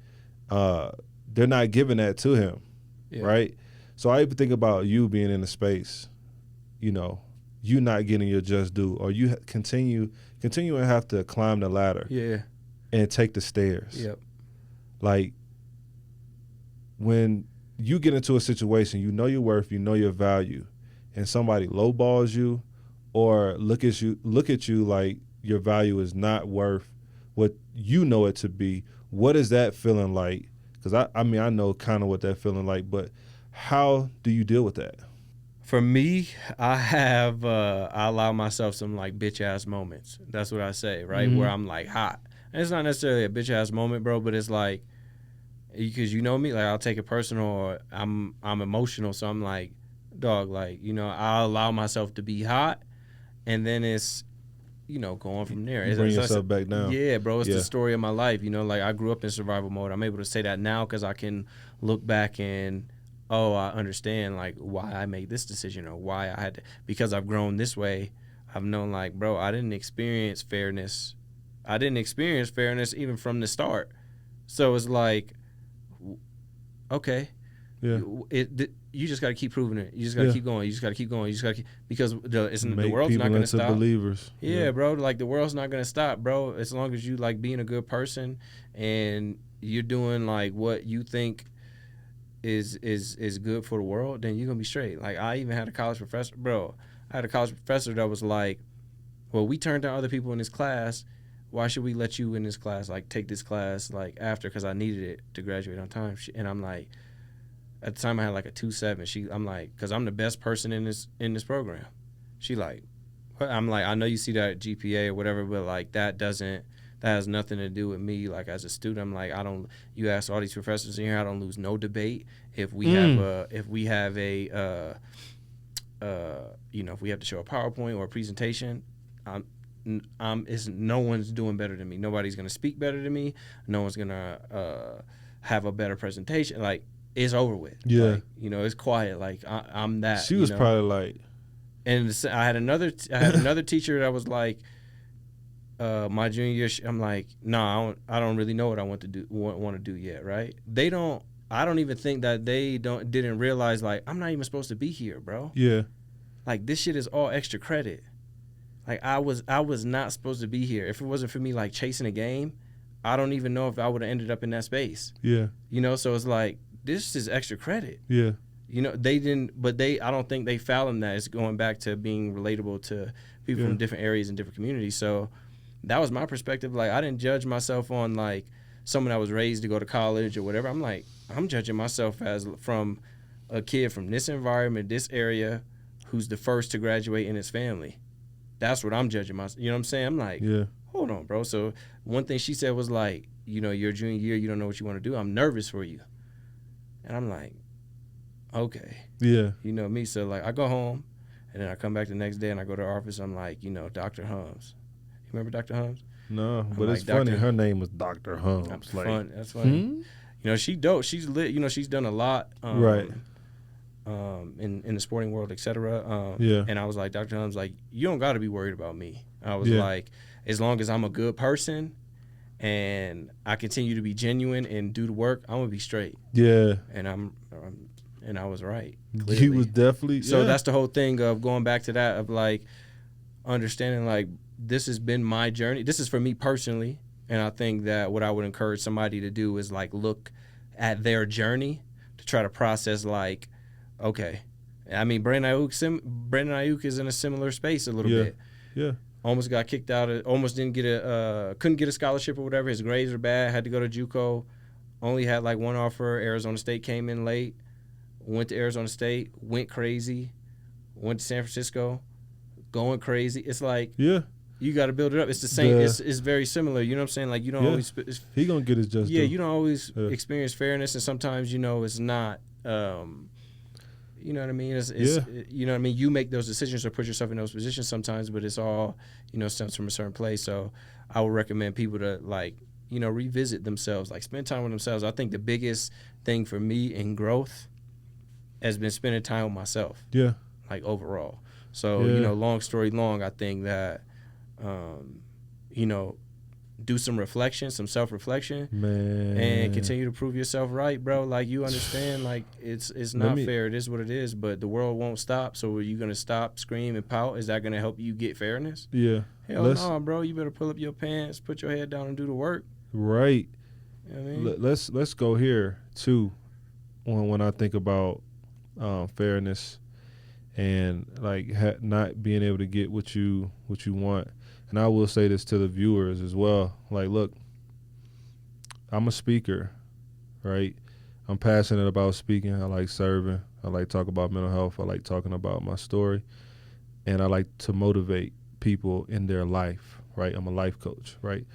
they're not giving that to him. right? So I even think about you being in a space, you know, you not getting your just due, or you continue and have to climb the ladder and take the stairs. Yep. Like, when you get into a situation, you know your worth, you know your value, and somebody lowballs you or look at you like your value is not worth what you know it to be. What is that feeling like? Because I mean, I know kind of what that feeling like, but how do you deal with that? For me, I allow myself some like bitch ass moments. That's what I say, right? Where I'm like hot. And it's not necessarily a bitch ass moment, bro, but it's like, because you know me, like I'll take it personal, or I'm emotional, so I'm like, dog, like, you know, I'll allow myself to be hot, and then it's, you know, going from there. You bring yourself back down. Yeah, bro, it's the story of my life. You know, like I grew up in survival mode. I'm able to say that now because I can look back and, oh, I understand like why I made this decision, or why I had to, because I've grown this way. I've known like, bro, I didn't experience fairness. Even from the start. So it's like, okay, you just got to keep proving it. You just got to keep going. You just got to keep going. You just got to keep, because the world's not going to stop. Believers. Yeah, bro. Like the world's not going to stop, bro. As long as you like being a good person and you're doing like what you think is good for the world, then you're gonna be straight. Like I even had a college professor, bro. I had a college professor that was like, well, we turned down other people in this class. Why should we let you in this class? Like take this class like after, because I needed it to graduate on time. And I'm like, at the time I had like a 2.7. I'm like, because I'm the best person in this program. She like, I'm like, I know you see that GPA or whatever, but like that has nothing to do with me. Like as a student, I'm like, you ask all these professors in here, I don't lose no debate. If we have a you know, if we have to show a PowerPoint or a presentation, no one's doing better than me. Nobody's gonna speak better than me. No one's gonna have a better presentation. Like it's over with. Yeah. Like, you know, it's quiet. Like I'm that. She was probably like. And I had another teacher that was like, my junior year, I'm like, no, I don't really know what I want to do yet, right? I don't even think that they didn't realize like I'm not even supposed to be here, bro. Yeah. Like this shit is all extra credit. Like I was not supposed to be here. If it wasn't for me like chasing a game, I don't even know if I would have ended up in that space. Yeah. You know, so it's like this is extra credit. Yeah. You know, I don't think they found that. It's going back to being relatable to people from different areas and different communities. So that was my perspective. Like I didn't judge myself on like someone that was raised to go to college or whatever. I'm like, I'm judging myself as from a kid from this environment, this area, who's the first to graduate in his family. That's what I'm judging myself. You know what I'm saying? I'm like, hold on, bro. So one thing she said was like, you know, your junior year, you don't know what you want to do. I'm nervous for you. And I'm like, okay. Yeah. You know me. So like I go home and then I come back the next day and I go to her office. I'm like, you know, Dr. Hums. You remember Dr. Hums? No, but it's funny. Her name was Dr. Hums. That's like, that's funny. You know, she dope. She's lit. You know, she's done a lot. Right. In the sporting world, etc. And I was like, Dr. Hums, like, you don't got to be worried about me. I was like, as long as I'm a good person and I continue to be genuine and do the work, I'm gonna be straight. Yeah. And and I was right. Clearly. He was definitely. So that's the whole thing of going back to that of like understanding like this has been my journey. This is for me personally, and I think that what I would encourage somebody to do is like look at their journey to try to process like, okay, I mean Brandon Aiyuk is in a similar space a little bit. Yeah. Almost got kicked out. Almost couldn't get a scholarship or whatever. His grades were bad. Had to go to JUCO. Only had like one offer. Arizona State came in late. Went to Arizona State. Went crazy. Went to San Francisco. Going crazy. It's like you got to build it up. It's the same. It's very similar. You know what I'm saying? Like you don't always. He gonna get his just. Yeah, you don't always experience fairness, and sometimes you know it's not. You know what I mean? You know what I mean? You make those decisions or put yourself in those positions sometimes, but it's all, you know, stems from a certain place. So I would recommend people to, like, you know, revisit themselves, like spend time with themselves. I think the biggest thing for me in growth has been spending time with myself. Yeah. Like overall. So, you know, long story long, I think that, you know, do some reflection, some self-reflection, Man. and continue to prove yourself right, bro. Like, you understand, like, it's not fair. It is what it is, but the world won't stop. So are you going to stop, scream, and pout? Is that going to help you get fairness? Yeah. Hell no, bro. You better pull up your pants, put your head down, and do the work. Right. You know what I mean? Let's go here, too, when I think about fairness and, like, not being able to get what you want. And I will say this to the viewers as well. Like, look, I'm a speaker, right? I'm passionate about speaking. I like serving. I like talking about mental health. I like talking about my story. And I like to motivate people in their life, right? I'm a life coach, right?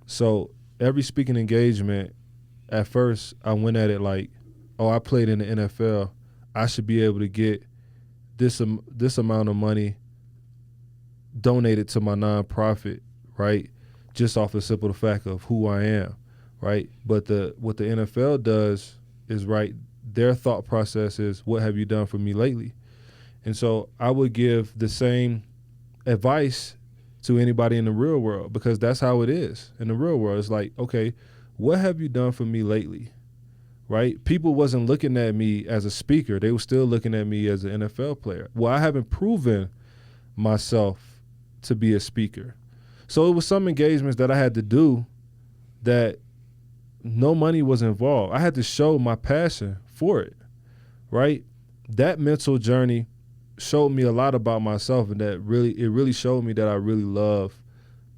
So every speaking engagement, at first, I went at it like, oh, I played in the NFL. I should be able to get this amount of money donated to my nonprofit, right? Just off the simple fact of who I am, right? But what the NFL does is, right, their thought process is, what have you done for me lately? And so I would give the same advice to anybody in the real world, because that's how it is in the real world. It's like, okay, what have you done for me lately, right? People wasn't looking at me as a speaker. They were still looking at me as an NFL player. Well, I haven't proven myself to be a speaker. So it was some engagements that I had to do that no money was involved. I had to show my passion for it, right? That mental journey showed me a lot about myself, and it really showed me that I really love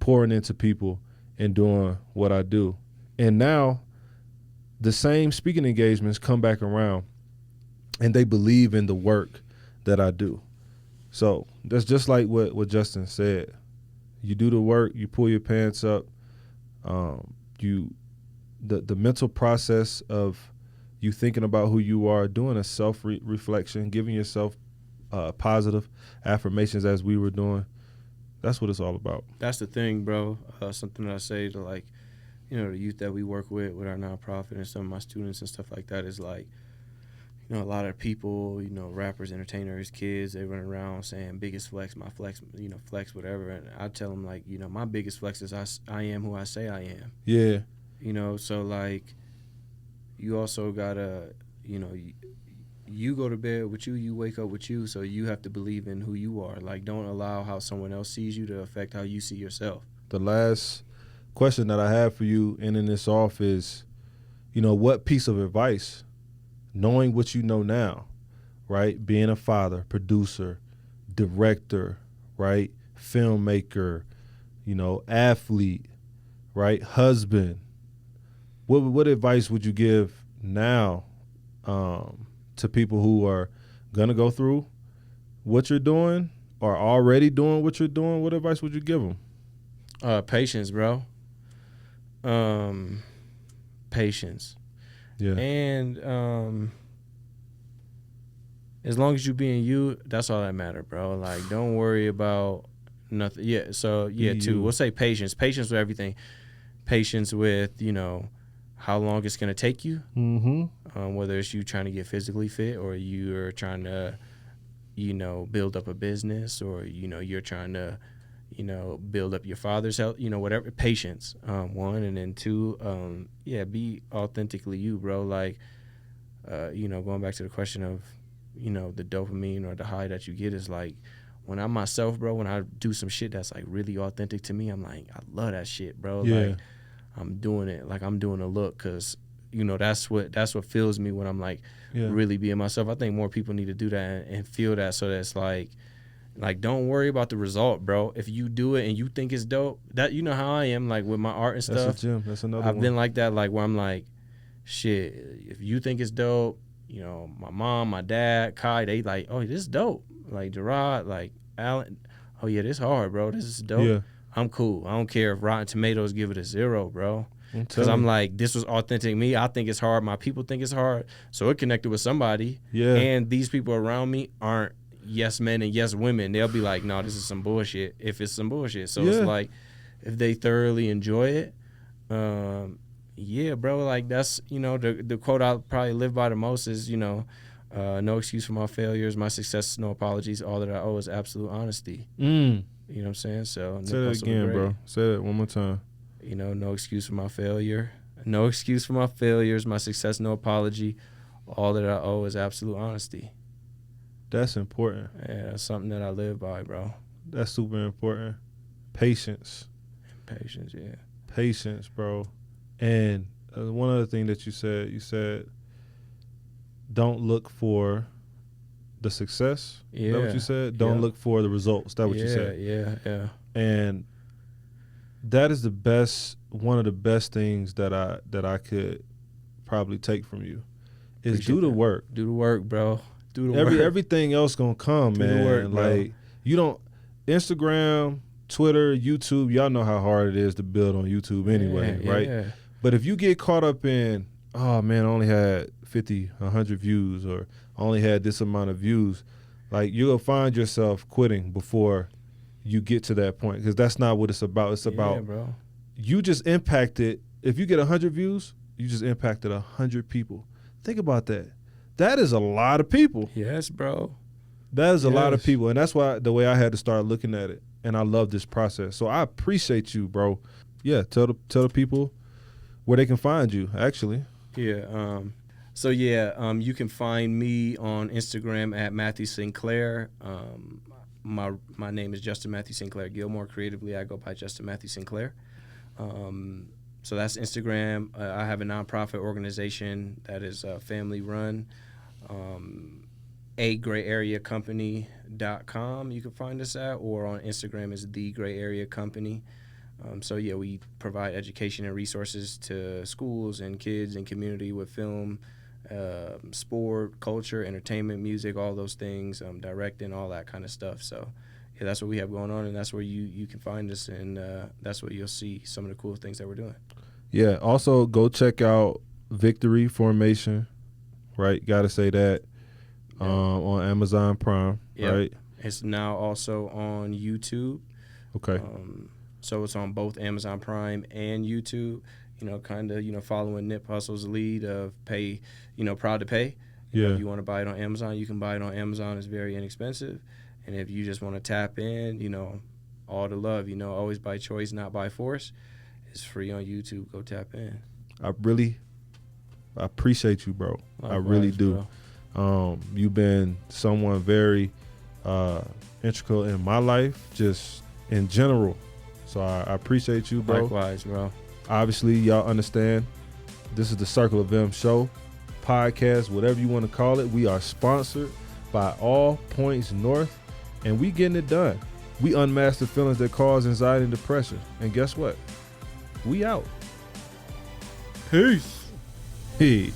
pouring into people and doing what I do. And now the same speaking engagements come back around, and they believe in the work that I do. So that's just like what Justin said. You do the work, you pull your pants up. The mental process of you thinking about who you are, doing a self-reflection, giving yourself positive affirmations as we were doing. That's what it's all about. That's the thing, bro. Something that I say to, like, you know, the youth that we work with our nonprofit and some of my students and stuff like that is like, you know, a lot of people, you know, rappers, entertainers, kids, they run around saying biggest flex, my flex, you know, flex, whatever. And I tell them, like, you know, my biggest flex is I am who I say I am. Yeah. You know, so, like, you also got to, you know, you go to bed with you wake up with you, so you have to believe in who you are. Like, don't allow how someone else sees you to affect how you see yourself. The last question that I have for you, ending this off, is, you know, what piece of advice, knowing what you know now, right? Being a father, producer, director, right? Filmmaker, you know, athlete, right? Husband. What advice would you give now to people who are going to go through what you're doing or already doing what you're doing? What advice would you give them? Patience, bro. Patience. Yeah. And as long as you being you, that's all that matter, bro. Like, don't worry about nothing. Yeah. So too. We'll say patience. Patience with everything. Patience with, you know, how long it's gonna take you. Mm-hmm. Whether it's you trying to get physically fit, or you're trying to, you know, build up a business, or, you know, you're trying to, you know, build up your father's health, you know, whatever. Patience, one. And then two, be authentically you, bro. Like, you know, going back to the question of, you know, the dopamine or the high that you get is like, when I'm myself, bro, when I do some shit that's like really authentic to me, I'm like, I love that shit, bro. Yeah. Like, I'm doing it like I'm doing a look, because, you know, that's what fills me when I'm like really being myself. I think more people need to do that and feel that, so that's like don't worry about the result, bro. If you do it and you think it's dope, that, you know how I am, like, with my art and stuff. That's a gym. That's another I've one. been like that, like, where I'm like, shit, if you think it's dope, you know, my mom, my dad, Kai, they like, oh, this is dope. Like, Gerard, like, Alan, oh yeah, this hard, bro. This is dope. Yeah. I'm cool. I don't care if Rotten Tomatoes give it a 0, bro. Because I'm like, this was authentic me. I think it's hard. My people think it's hard. So it connected with somebody. Yeah. And these people around me aren't yes men and yes women. They'll be like, no, this is some bullshit, if it's some bullshit. So it's like, if they thoroughly enjoy it, yeah, bro, like, that's, you know, the quote I'll probably live by the most is, you know, no excuse for my failures, my successes, no apologies. All that I owe is absolute honesty. You know what I'm saying? So say that again, bro. Say that one more time. You know, no excuse for my failure. No excuse for my failures. My success, no apology. All that I owe is absolute honesty. That's important. Yeah, that's something that I live by, bro. That's super important. Patience. Patience, yeah. Patience, bro. And one other thing that you said, don't look for the success. Yeah. Is that what you said? Don't look for the results. That's what you said. Yeah. And that is one of the best things that I could probably take from you is do the work. Do the work, bro. Do the work. Everything else gonna come, man. The work, bro. Like you don't Instagram, Twitter, YouTube, y'all know how hard it is to build on YouTube anyway, right? Yeah. But if you get caught up in, oh man, I only had 50, 100 views, or I only had this amount of views, like you'll find yourself quitting before you get to that point, because that's not what it's about. It's about bro. You just impacted. If you get 100 views, you just impacted 100 people. Think about that. That is a lot of people. Yes, bro. That is a lot of people, and that's why the way I had to start looking at it, and I love this process. So I appreciate you, bro. Yeah, tell the people where they can find you, actually. Yeah. You can find me on Instagram at Matthew Sinclair. My name is Justin Matthew Sinclair Gilmore. Creatively, I go by Justin Matthew Sinclair. So that's Instagram. I have a nonprofit organization that is family run. agrayareacompany.com you can find us at, or on Instagram is The Gray Area Company. We provide education and resources to schools and kids and community with film, sport, culture, entertainment, music, all those things, directing, all that kind of stuff. So yeah, that's what we have going on, and that's where you can find us, and that's where you'll see some of the cool things that we're doing. Yeah, also go check out Victory Formation, right? Got to say that. On Amazon Prime, right? It's now also on YouTube. Okay. So it's on both Amazon Prime and YouTube. Following Nip Hustle's lead of pay, proud to pay. If you want to buy it on Amazon, you can buy it on Amazon. It's very inexpensive. And if you just want to tap in, all the love, always by choice, not by force. It's free on YouTube. Go tap in. I appreciate you, bro. Likewise, I really do. Bro. You've been someone very integral in my life, just in general. So I appreciate you, bro. Likewise, bro. Obviously, y'all understand this is the Circle of M show, podcast, whatever you want to call it. We are sponsored by All Points North, and we getting it done. We unmask the feelings that cause anxiety and depression. And guess what? We out. Peace. Hey.